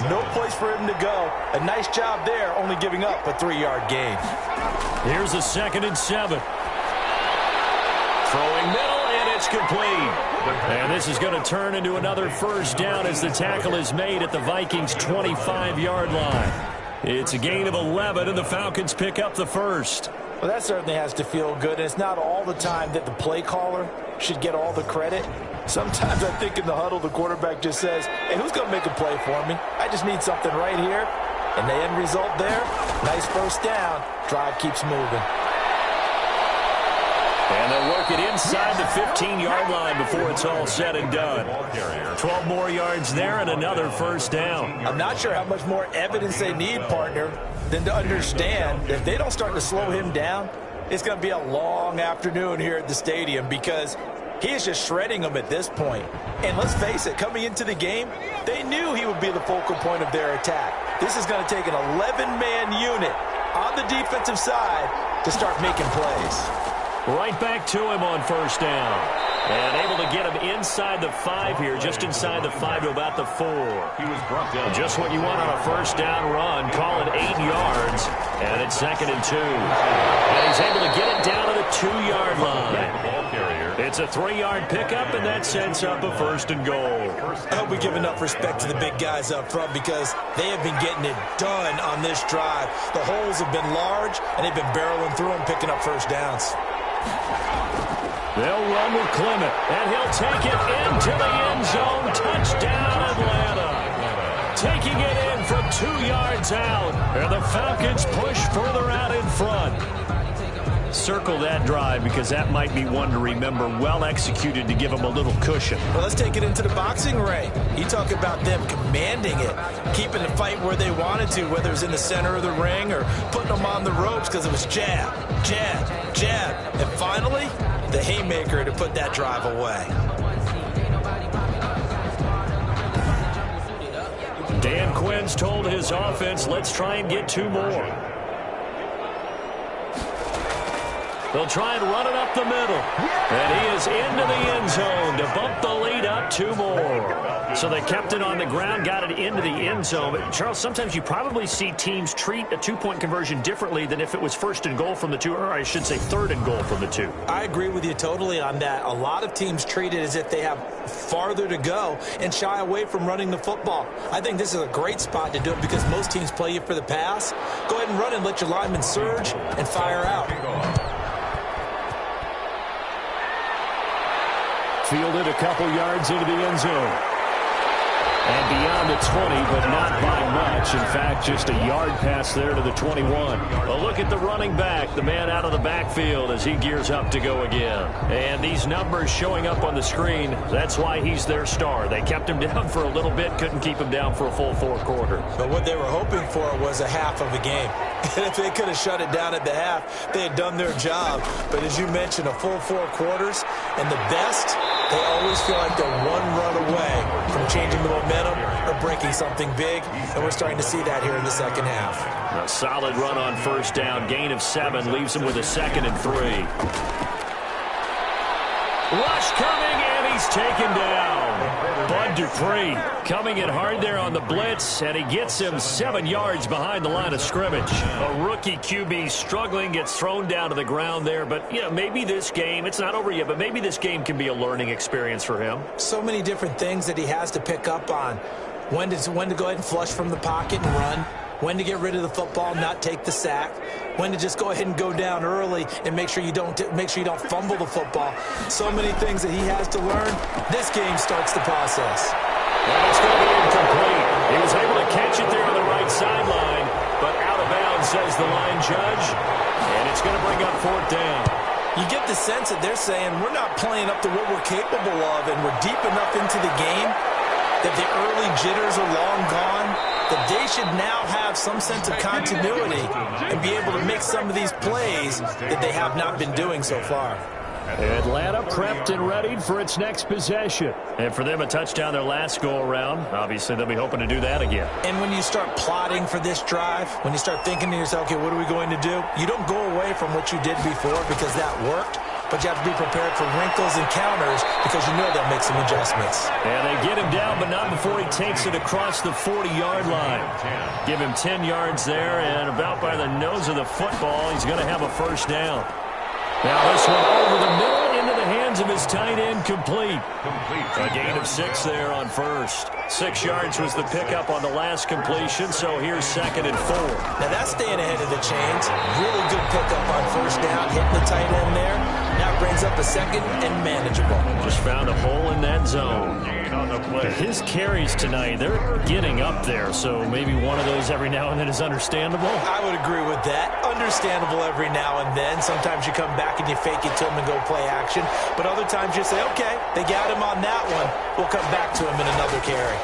No place for him to go. A nice job there, only giving up a 3-yard gain. Here's a 2nd and 7. Throwing middle, and it's complete. And this is going to turn into another first down as the tackle is made at the Vikings' 25-yard line. It's a gain of 11, and the Falcons pick up the first. Well, that certainly has to feel good. And it's not all the time that the play caller should get all the credit. Sometimes I think in the huddle, the quarterback just says, hey, who's going to make a play for me? I just need something right here. And the end result there, nice first down. Drive keeps moving. And they'll work it inside the 15-yard line before it's all said and done. 12 more yards there and another first down. I'm not sure how much more evidence they need, partner, than to understand that if they don't start to slow him down, it's going to be a long afternoon here at the stadium because he is just shredding them at this point. And let's face it, coming into the game, they knew he would be the focal point of their attack. This is going to take an 11-man unit on the defensive side to start making plays. Right back to him on first down. And able to get him inside the 5 here, just inside the 5 to about the 4. He was brought down. Just what you want on a first down run. Call it 8 yards. And it's 2nd and 2. And he's able to get it down to the 2-yard line. Ball carrier. It's a 3-yard pickup, and that sets up a 1st and goal. I hope we give enough respect to the big guys up front because they have been getting it done on this drive. The holes have been large, and they've been barreling through them, picking up first downs. They'll run with Clement, and he'll take it into the end zone. Touchdown, Atlanta. Taking it in from 2 yards out, and the Falcons push further out in front. Circle that drive because that might be one to remember. Well executed to give them a little cushion. Well, let's take it into the boxing ring. You talk about them commanding it, keeping the fight where they wanted to, whether it was in the center of the ring or putting them on the ropes because it was jab, jab, jab. And finally, the haymaker to put that drive away. Dan Quinn's told his offense, let's try and get 2 more. They'll try and run it up the middle. And he is into the end zone to bump the lead up 2 more. So they kept it on the ground, got it into the end zone. But Charles, sometimes you probably see teams treat a 2-point conversion differently than if it was 1st and goal from the 2, or I should say 3rd and goal from the 2. I agree with you totally on that. A lot of teams treat it as if they have farther to go and shy away from running the football. I think this is a great spot to do it because most teams play you for the pass. Go ahead and run and let your linemen surge and fire out. Fielded a couple yards into the end zone. And beyond the 20, but not by much. In fact, just a yard pass there to the 21. A look at the running back, the man out of the backfield as he gears up to go again. And these numbers showing up on the screen, that's why he's their star. They kept him down for a little bit, couldn't keep him down for a full 4 quarters. But what they were hoping for was a half of a game. And if they could have shut it down at the half, they had done their job. But as you mentioned, a full 4 quarters, and the best, they always feel like they're 1 run away from changing the momentum or breaking something big, and we're starting to see that here in the second half. A solid run on first down, gain of 7, leaves him with a 2nd and 3. Rush coming, and he's taken down. Bud Dupree coming in hard there on the blitz, and he gets him 7 yards behind the line of scrimmage. A rookie QB struggling, gets thrown down to the ground there, but you know, maybe this game, it's not over yet, but maybe this game can be a learning experience for him. So many different things that he has to pick up on. When to go ahead and flush from the pocket and run. When to get rid of the football, not take the sack. When to just go ahead and go down early and make sure you don't fumble the football. So many things that he has to learn. This game starts the process. And it's going to be incomplete. He was able to catch it there on the right sideline, but out of bounds, says the line judge. And it's going to bring up 4th down. You get the sense that they're saying we're not playing up to what we're capable of, and we're deep enough into the game that the early jitters are long gone, that they should now have some sense of continuity and be able to make some of these plays that they have not been doing so far. Atlanta prepped and readied for its next possession. And for them, a touchdown their last go-around. Obviously, they'll be hoping to do that again. And when you start plotting for this drive, when you start thinking to yourself, okay, what are we going to do? You don't go away from what you did before because that worked. But you have to be prepared for wrinkles and counters because you know they'll make some adjustments. And they get him down, but not before he takes it across the 40-yard line. Give him 10 yards there, and about by the nose of the football, he's going to have a first down. Now this one over the middle into the hands of his tight end, complete. A gain of 6 there on first. 6 yards was the pickup on the last completion, so here's 2nd and 4. Now that's staying ahead of the chains. Really good pickup on first down, hitting the tight end there. Now brings up a 2nd and manageable. Just found a hole in that zone. His carries tonight, they're getting up there, so maybe one of those every now and then is understandable. I would agree with that. Understandable every now and then. Sometimes you come back and you fake it to him and go play action. But other times you say, okay, they got him on that one. We'll come back to him in another carry.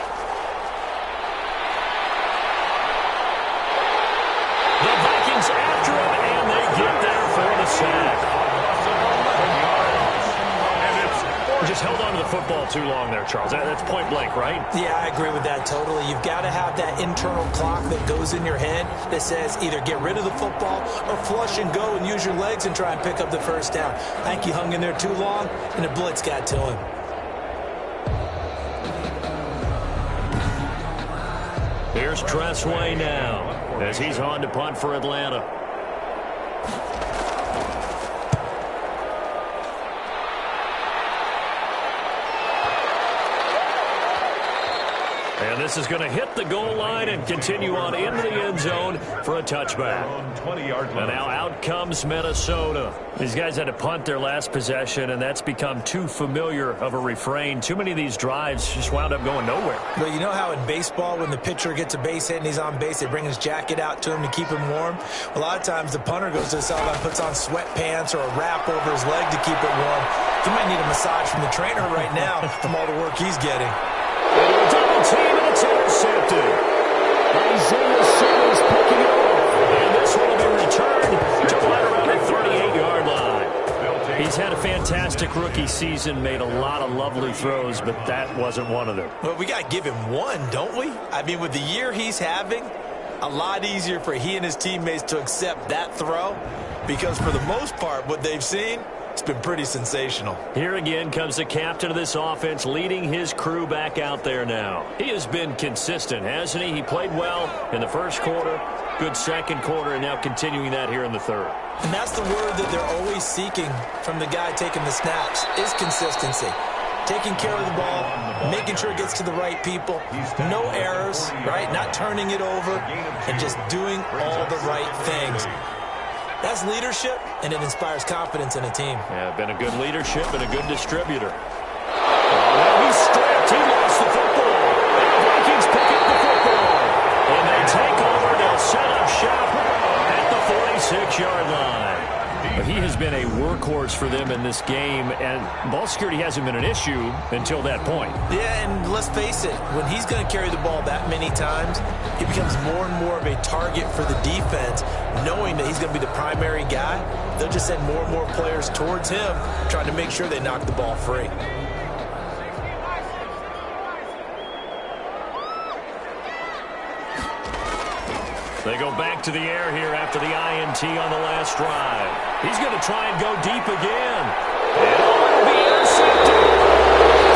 The Vikings after him, and they get there for the sack. Just He's held on to the football too long there, Charles. That's point blank, right? Yeah, I agree with that totally. You've got to have that internal clock that goes in your head that says either get rid of the football or flush and go and use your legs and try and pick up the first down. I think he hung in there too long, and the blitz got to him. Here's Tressway now as he's on to punt for Atlanta. And this is going to hit the goal line and continue on into the end zone for a touchback. And now out comes Minnesota. These guys had to punt their last possession, and that's become too familiar of a refrain. Too many of these drives just wound up going nowhere. Well, you know how in baseball when the pitcher gets a base hit and he's on base, they bring his jacket out to him to keep him warm? A lot of times the punter goes to the sideline, puts on sweatpants or a wrap over his leg to keep it warm. He might need a massage from the trainer right now from all the work he's getting. Double team, and it's intercepted. Isaiah Simmons picking it off. And this one will be returned to right around the 38-yard line. He's had a fantastic rookie season, made a lot of lovely throws, but that wasn't one of them. Well, we got to give him one, don't we? I mean, with the year he's having, a lot easier for he and his teammates to accept that throw because for the most part, what they've seen, it's been pretty sensational. Here again comes the captain of this offense leading his crew back out there now. He has been consistent, hasn't he? He played well in the first quarter, good second quarter, and now continuing that here in the third. And that's the word that they're always seeking from the guy taking the snaps, is consistency. Taking care of the ball, making sure it gets to the right people, no errors, right? Not turning it over, and just doing all the right things. That's leadership, and it inspires confidence in a team. Yeah, been a good leadership and a good distributor. Oh, he's stripped. He lost the football. And the Vikings pick up the football. And they take over. They'll set up shop at the 46-yard line. But he has been a workhorse for them in this game, and ball security hasn't been an issue until that point. Yeah, and let's face it, when he's going to carry the ball that many times, he becomes more and more of a target for the defense, knowing that he's going to be the primary guy. They'll just send more and more players towards him, trying to make sure they knock the ball free. They go back to the air here after the INT on the last drive. He's going to try and go deep again. And it'll be intercepted.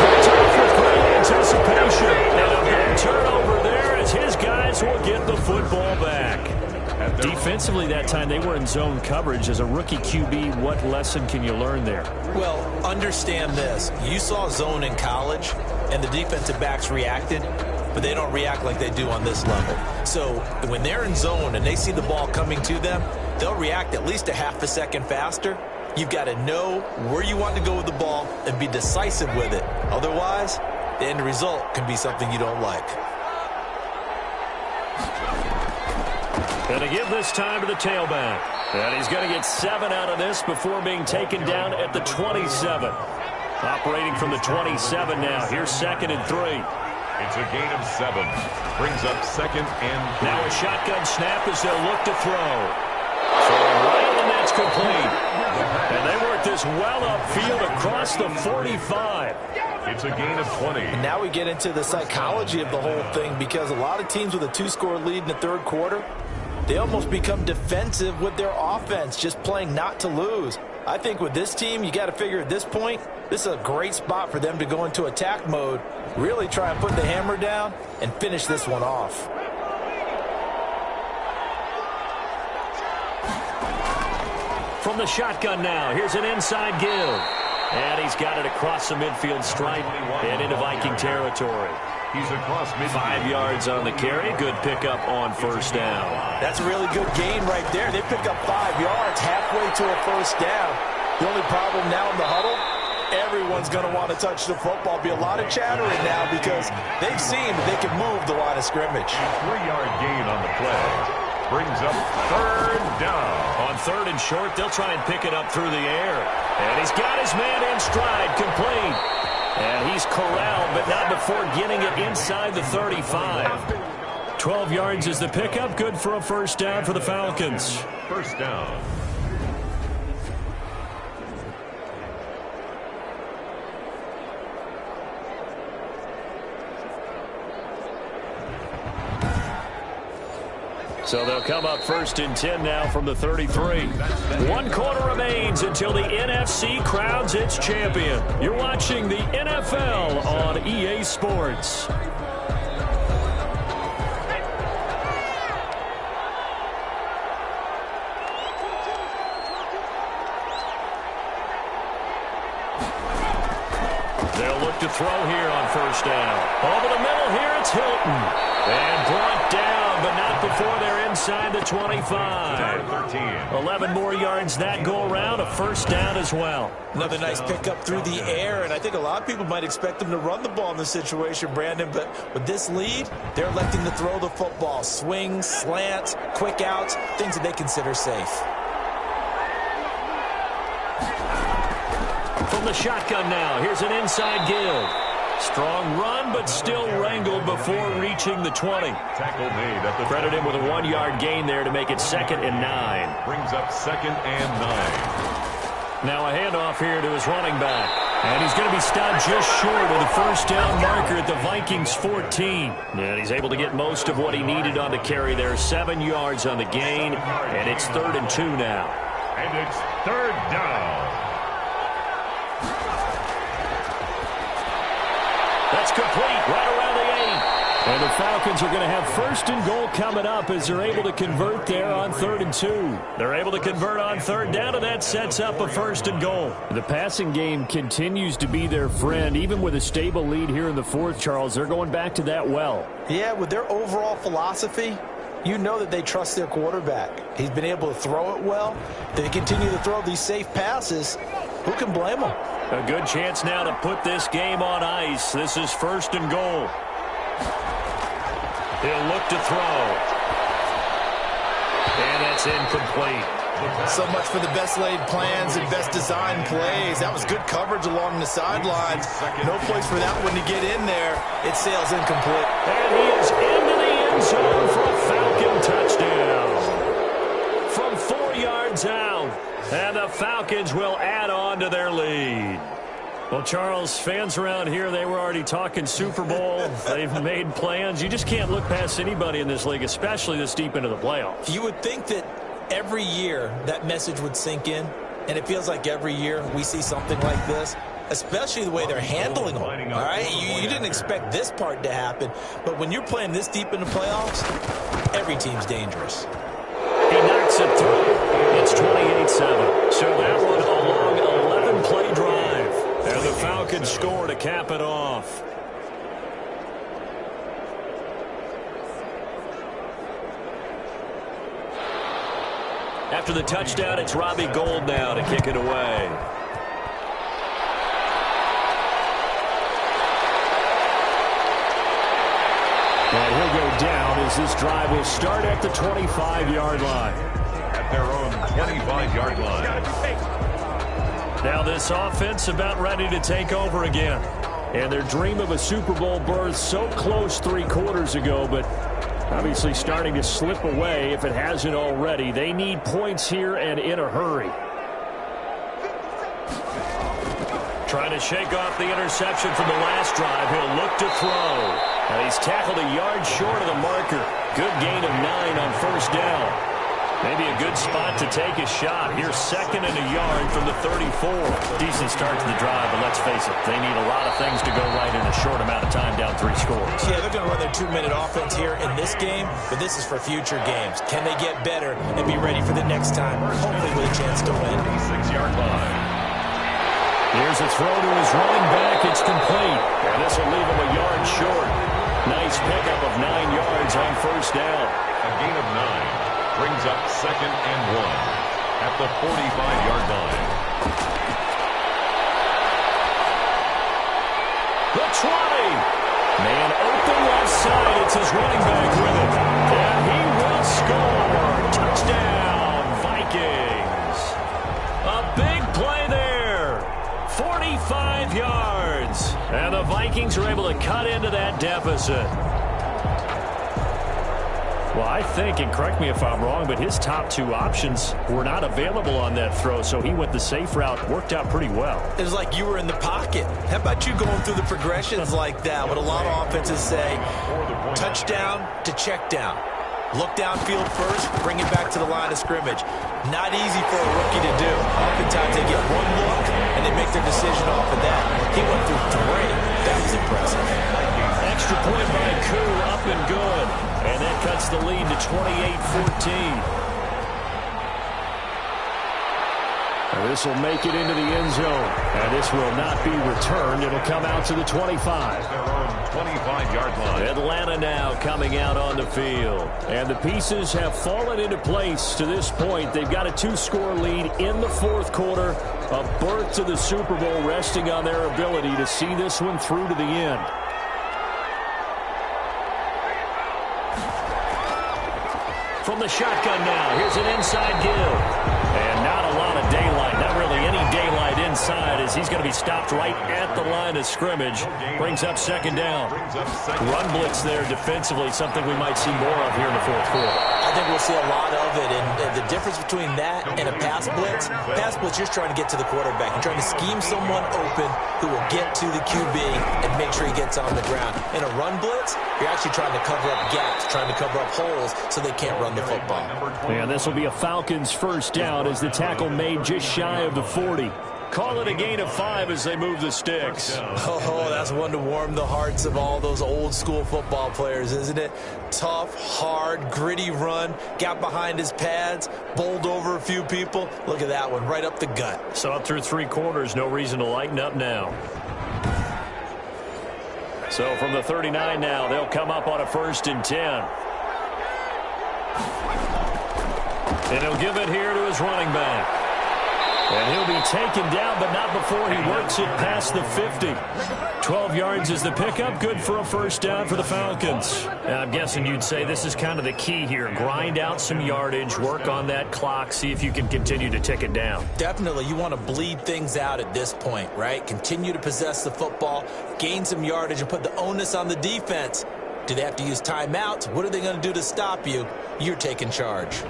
Picked off with great anticipation. And a big turnover there as his guys will get the football back. Defensively that time, they were in zone coverage. As a rookie QB, what lesson can you learn there? Well, understand this. You saw zone in college, and the defensive backs reacted, but they don't react like they do on this level. So when they're in zone and they see the ball coming to them, they'll react at least a half a second faster. You've got to know where you want to go with the ball and be decisive with it. Otherwise, the end result can be something you don't like. And to give this time to the tailback. And he's going to get 7 out of this before being taken down at the 27. Operating from the 27 now. Here's 2nd and 3. It's a gain of 7. Brings up 2nd and 3. Now a shotgun snap as they'll look to throw. So right, and that's complete. And they work this well upfield across the 45. It's a gain of 20. And now we get into the psychology of the whole thing, because a lot of teams with a 2-score lead in the third quarter, they almost become defensive with their offense, just playing not to lose. I think with this team, you got to figure at this point, this is a great spot for them to go into attack mode, really try and put the hammer down and finish this one off. From the shotgun now, here's an inside give. And he's got it across the midfield stripe and into Viking territory. He's across midfield. 5 yards on the carry. Good pickup on first down. That's a really good gain right there. They pick up 5 yards halfway to a first down. The only problem now in the huddle, everyone's going to want to touch the football. Be a lot of chattering now because they've seen that they can move the line of scrimmage. 3-yard gain on the play. Brings up 3rd down. On 3rd and short, they'll try and pick it up through the air. And he's got his man in stride, complete. And he's corralled, but not before getting it inside the 35. 12 yards is the pickup. Good for a first down for the Falcons. First down. So they'll come up 1st and 10 now from the 33. 1 quarter remains until the NFC crowns its champion. You're watching the NFL on EA Sports. They'll look to throw here on 1st down. Over the middle here, it's Hilton. And brought down, but not before they're inside the 25. 11 more yards that go around, a 1st down as well. Another nice pickup through the air, and I think a lot of people might expect them to run the ball in this situation, Brandon, but with this lead, they're electing to throw the football. Swings, slants, quick outs, things that they consider safe. From the shotgun now, here's an inside give. Strong run, but still wrangled before reaching the 20. Tackle made at the Credit him with a 1-yard gain there to make it 2nd and 9. Brings up 2nd and 9. Now a handoff here to his running back. And he's going to be stopped just short of the 1st down marker at the Vikings 14. And he's able to get most of what he needed on the carry there. 7 yards on the gain, and it's 3rd and 2 now. And it's 3rd down. That's complete, right around the 8. And the Falcons are going to have 1st and goal coming up as they're able to convert there on 3rd and 2. They're able to convert on 3rd down, and that sets up a 1st and goal. The passing game continues to be their friend. Even with a stable lead here in the 4th, Charles, they're going back to that well. Yeah, with their overall philosophy, you know that they trust their quarterback. He's been able to throw it well. They continue to throw these safe passes. Who can blame them? A good chance now to put this game on ice. This is 1st and goal. He'll look to throw. And that's incomplete. So much for the best laid plans and best designed plays. That was good coverage along the sidelines. No place for that one to get in there. It sails incomplete. And he is into the end zone for a Falcon touchdown. From 4 yards out. And the Falcons will add on to their lead. Well, Charles, fans around here, they were already talking Super Bowl. They've made plans. You just can't look past anybody in this league, especially this deep into the playoffs. You would think that every year that message would sink in, and it feels like every year we see something like this, especially the way they're handling them. All right, you didn't expect this part to happen, but when you're playing this deep in the playoffs, every team's dangerous. He knocks it through. It's 28-7. So that one a long 11-play drive. And the Falcons score to cap it off. After the touchdown, it's Robbie Gould now to kick it away. And he'll go down as this drive will start at the 25-yard line. At their own 25-yard line. Now this offense about ready to take over again. And their dream of a Super Bowl berth so close 3 quarters ago, but obviously starting to slip away if it hasn't already. They need points here and in a hurry. Trying to shake off the interception from the last drive. He'll look to throw. And he's tackled a yard short of the marker. Good gain of 9 on 1st down. Maybe a good spot to take a shot. Here's 2nd and a yard from the 34. Decent start to the drive, but let's face it, they need a lot of things to go right in a short amount of time down 3 scores. Yeah, they're going to run their 2-minute offense here in this game, but this is for future games. Can they get better and be ready for the next time, hopefully with a chance to win? 6-yard line. Here's a throw to his running back. It's complete. And this will leave him a yard short. Nice pickup of 9 yards on 1st down. A gain of 9. Brings up 2nd and 1 at the 45-yard line. The 20. Man open left side. It's his running back with it. And he will score. Touchdown, Vikings. A big play there. 45 yards. And the Vikings are able to cut into that deficit. Well, I think, and correct me if I'm wrong, but his top 2 options were not available on that throw, so he went the safe route. Worked out pretty well. It was like you were in the pocket. How about you going through the progressions like that? What a lot of offenses say, touchdown to check down. Look downfield first, bring it back to the line of scrimmage. Not easy for a rookie to do. Oftentimes they get one look, and they make their decision off of that. He went through 3. That was impressive. Extra point by Koo, up and good. And that cuts the lead to 28-14. This will make it into the end zone. And this will not be returned. It'll come out to the 25. Their own 25-yard line. Atlanta now coming out on the field. And the pieces have fallen into place to this point. They've got a 2-score lead in the fourth quarter. A berth to the Super Bowl resting on their ability to see this one through to the end. From the shotgun now, here's an inside give. And not a lot of daylight, not really any daylight inside as he's going to be stopped right at the line of scrimmage. Brings up second down. Run blitz there defensively, something we might see more of here in the fourth quarter. I think we'll see a lot of it, and the difference between that and a pass blitz, you're just trying to get to the quarterback. You're trying to scheme someone open who will get to the QB and make sure he gets on the ground. In a run blitz, you're actually trying to cover up gaps, trying to cover up holes so they can't run the football. And this will be a Falcons first down as the tackle made just shy of the 40. Call it a gain of 5 as they move the sticks. Oh, that's one to warm the hearts of all those old school football players, isn't it? Tough, hard, gritty run, got behind his pads, bowled over a few people. Look at that one, right up the gut. So up through 3 quarters, no reason to lighten up now. So from the 39 now, they'll come up on a 1st and 10. And he'll give it here to his running back. And he'll be taken down, but not before he works it past the 50. 12 yards is the pickup. Good for a first down for the Falcons. And I'm guessing you'd say this is kind of the key here. Grind out some yardage, work on that clock, see if you can continue to tick it down. Definitely. You want to bleed things out at this point, right? Continue to possess the football, gain some yardage, and put the onus on the defense. Do they have to use timeouts? What are they going to do to stop you? You're taking charge.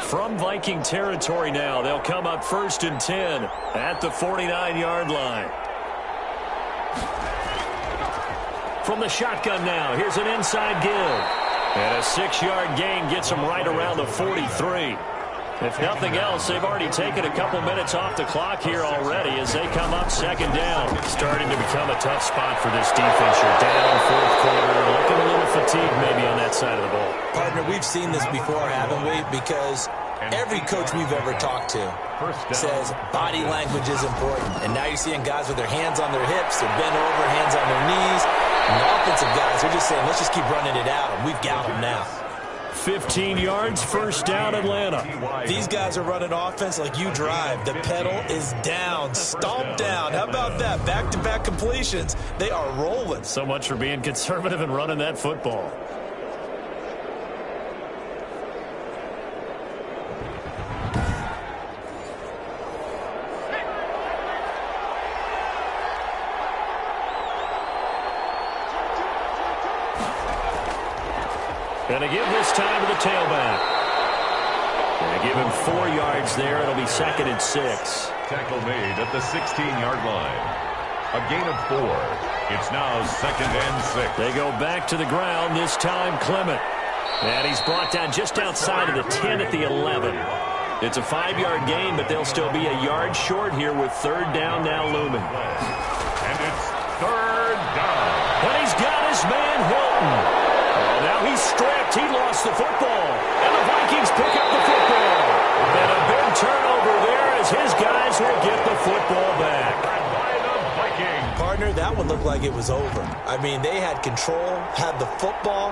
From Viking territory now, they'll come up 1st and 10 at the 49-yard line. From the shotgun now, here's an inside give. And a 6-yard gain gets them right around the 43. If nothing else, they've already taken a couple minutes off the clock here already as they come up 2nd down. Starting to become a tough spot for this defense. You're down 4th quarter, looking a little fatigued maybe on that side of the ball. Partner, we've seen this before, haven't we? Because every coach we've ever talked to says body language is important. And now you're seeing guys with their hands on their hips, they're bent over, hands on their knees. And the offensive guys are just saying, let's just keep running it out, and we've got them now. 15 yards, first down, Atlanta. These guys are running offense like you drive. The pedal is down, stomped down. How about that? Back-to-back completions. They are rolling. So much for being conservative and running that football. And they give this time to the tailback. And they give him 4 yards there. It'll be 2nd and 6. Tackle made at the 16-yard line. A gain of 4. It's now 2nd and 6. They go back to the ground, this time Clement. And he's brought down just outside of the 10 at the 11. It's a 5-yard gain, but they'll still be a yard short here with 3rd down now looming. And it's 3rd down. And he's got his man Hilton. Now he's stripped. He lost the football. And the Vikings pick up the football. And a big turnover there as his guys will get the football back. By the Vikings. Partner, that one looked like it was over. I mean, they had control, had the football,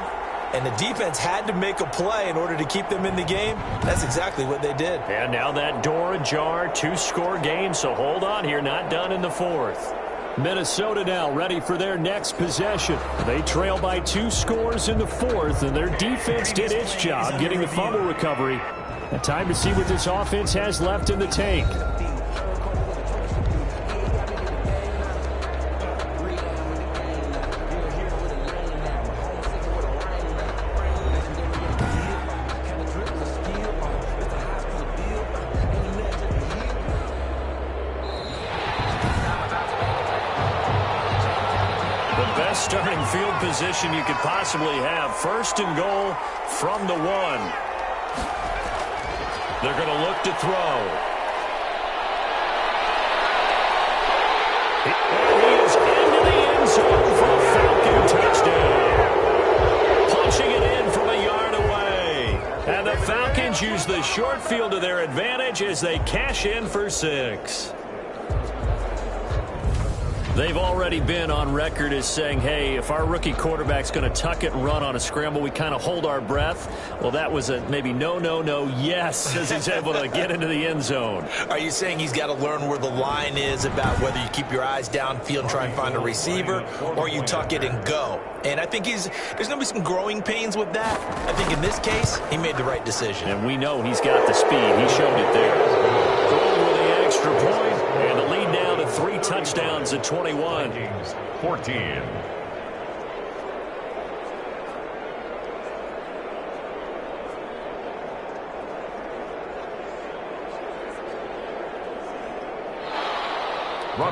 and the defense had to make a play in order to keep them in the game. That's exactly what they did. And now that door ajar, 2-score game, so hold on here, not done in the 4th. Minnesota now ready for their next possession. They trail by 2 scores in the 4th, and their defense did its job getting the fumble recovery. A time to see what this offense has left in the tank. best starting field position you could possibly have. 1st and goal from the 1. They're going to look to throw. And he is into the end zone for a Falcon touchdown. Punching it in from a yard away. And the Falcons use the short field to their advantage as they cash in for 6. They've already been on record as saying, hey, if our rookie quarterback's going to tuck it and run on a scramble, we kind of hold our breath. Well, that was a maybe no, yes, as he's able to get into the end zone. Are you saying he's got to learn where the line is about whether you keep your eyes downfield and try and find a receiver, or you tuck it and go? And I think there's going to be some growing pains with that. I think in this case, he made the right decision. And we know he's got the speed. He showed it there. Going with the extra point, and the lead now to 3 touchdowns at 21. 14.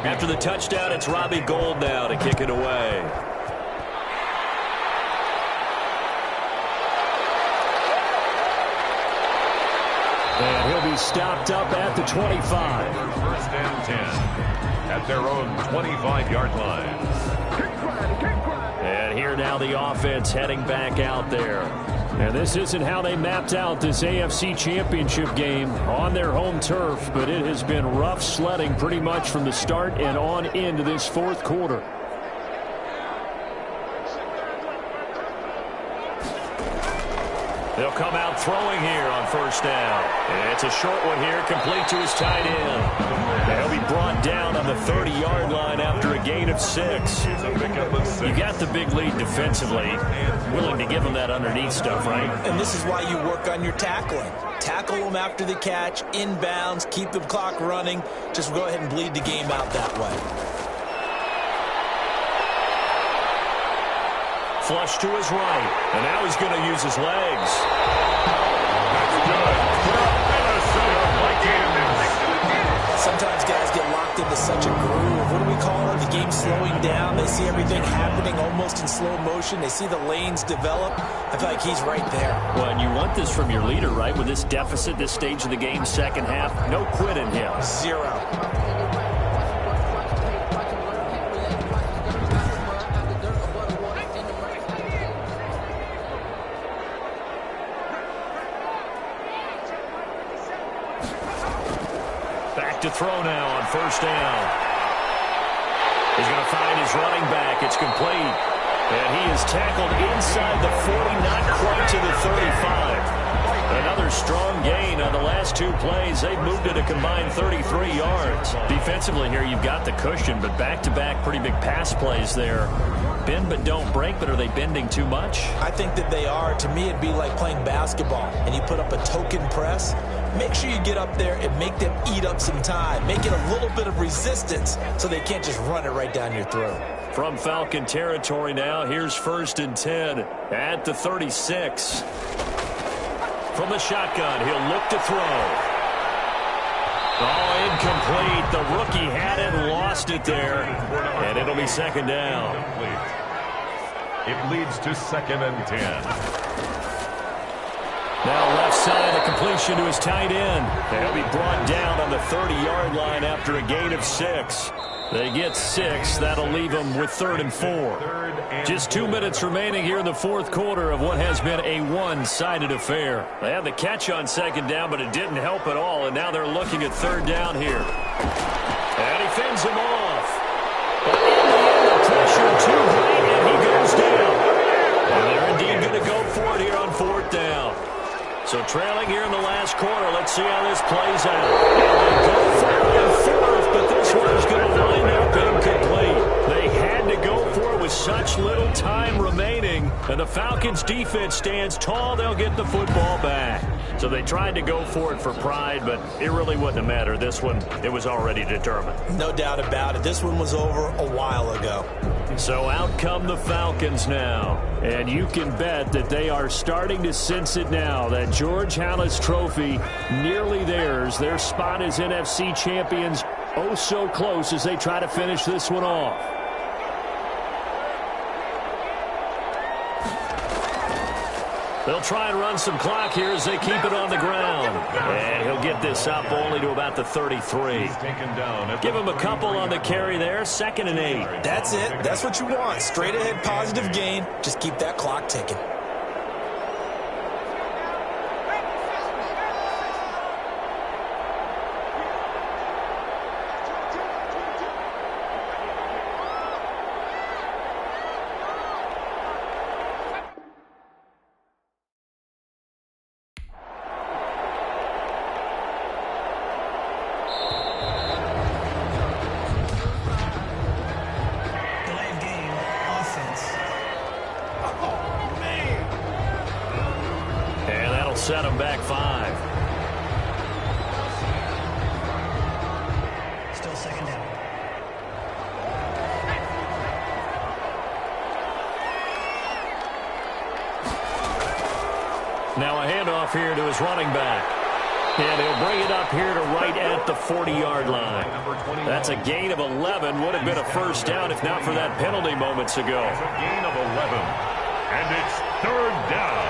After the touchdown, it's Robbie Gould now to kick it away. And he'll be stopped up at the 25. 1st and 10 at their own 25-yard line. And here now the offense heading back out there. And this isn't how they mapped out this AFC Championship game on their home turf, but it has been rough sledding pretty much from the start and on into this 4th quarter. They'll come out throwing here on 1st down. And it's a short one here, complete to his tight end. They'll be brought down on the 30-yard line after a gain of 6. You got the big lead defensively, willing to give them that underneath stuff, right? And this is why you work on your tackling. Tackle them after the catch, inbounds, keep the clock running. Just go ahead and bleed the game out that way. Flush to his right, and now he's going to use his legs. That's good. Sometimes guys get locked into such a groove. What do we call it? The game's slowing down. They see everything happening almost in slow motion. They see the lanes develop. I feel like he's right there. Well, and you want this from your leader, right? With this deficit, this stage of the game, 2nd half, no quit in him. 0. To throw now on 1st down. He's going to find his running back. It's complete. And he is tackled inside the 40, not quite to the 35. Another strong gain on the last 2 plays. They've moved it a combined 33 yards. Defensively here, you've got the cushion, but back-to-back pretty big pass plays there. Bend but don't break, but are they bending too much? I think that they are. To me, it'd be like playing basketball, and you put up a token press. Make sure you get up there and make them eat up some time. Make it a little bit of resistance so they can't just run it right down your throat. From Falcon territory now, here's 1st and 10 at the 36. From the shotgun, he'll look to throw. Oh, incomplete. The rookie had it, lost it there, and it'll be 2nd down. It leads to 2nd and 10. Now left side, a completion to his tight end. And he'll be brought down on the 30-yard line after a gain of 6. They get 6. That'll leave them with 3rd and 4. Just 2 minutes remaining here in the 4th quarter of what has been a one-sided affair. They had the catch on 2nd down, but it didn't help at all, and now they're looking at 3rd down here. And he fends him off. But in the end, the pressure too great, and he goes down. And they're indeed going to go for it here on 4th down. So trailing here in the last quarter, let's see how this plays out. And they go for it in 4th, but this one is going to wind up incomplete. They had to go for it with such little time remaining, and the Falcons' defense stands tall. They'll get the football back. So they tried to go for it for pride, but it really wouldn't have mattered. This one, it was already determined. No doubt about it. This one was over a while ago. So out come the Falcons now. And you can bet that they are starting to sense it now. That George Halas trophy nearly theirs. Their spot as NFC champions oh so close as they try to finish this one off. They'll try and run some clock here as they keep it on the ground. And he'll get this up only to about the 33. Give him a couple on the carry there, 2nd and 8. That's it. That's what you want. Straight ahead positive gain. Just keep that clock ticking. Set him back 5. Still 2nd down. Now a handoff here to his running back. And he'll bring it up here to right at the 40-yard line. That's a gain of 11. Would have been a first down if not for that penalty moments ago. It's a gain of 11. And it's 3rd down.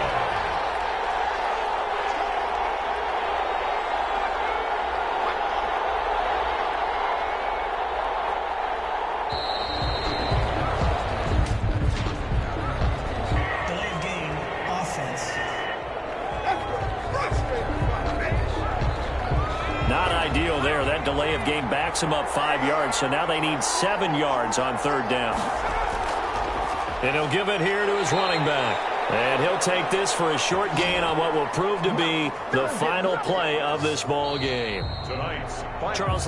Not ideal there. That delay of game backs him up 5 yards, so now they need 7 yards on 3rd down. And he'll give it here to his running back. And he'll take this for a short gain on what will prove to be the final play of this ball game. Tonight's Charles.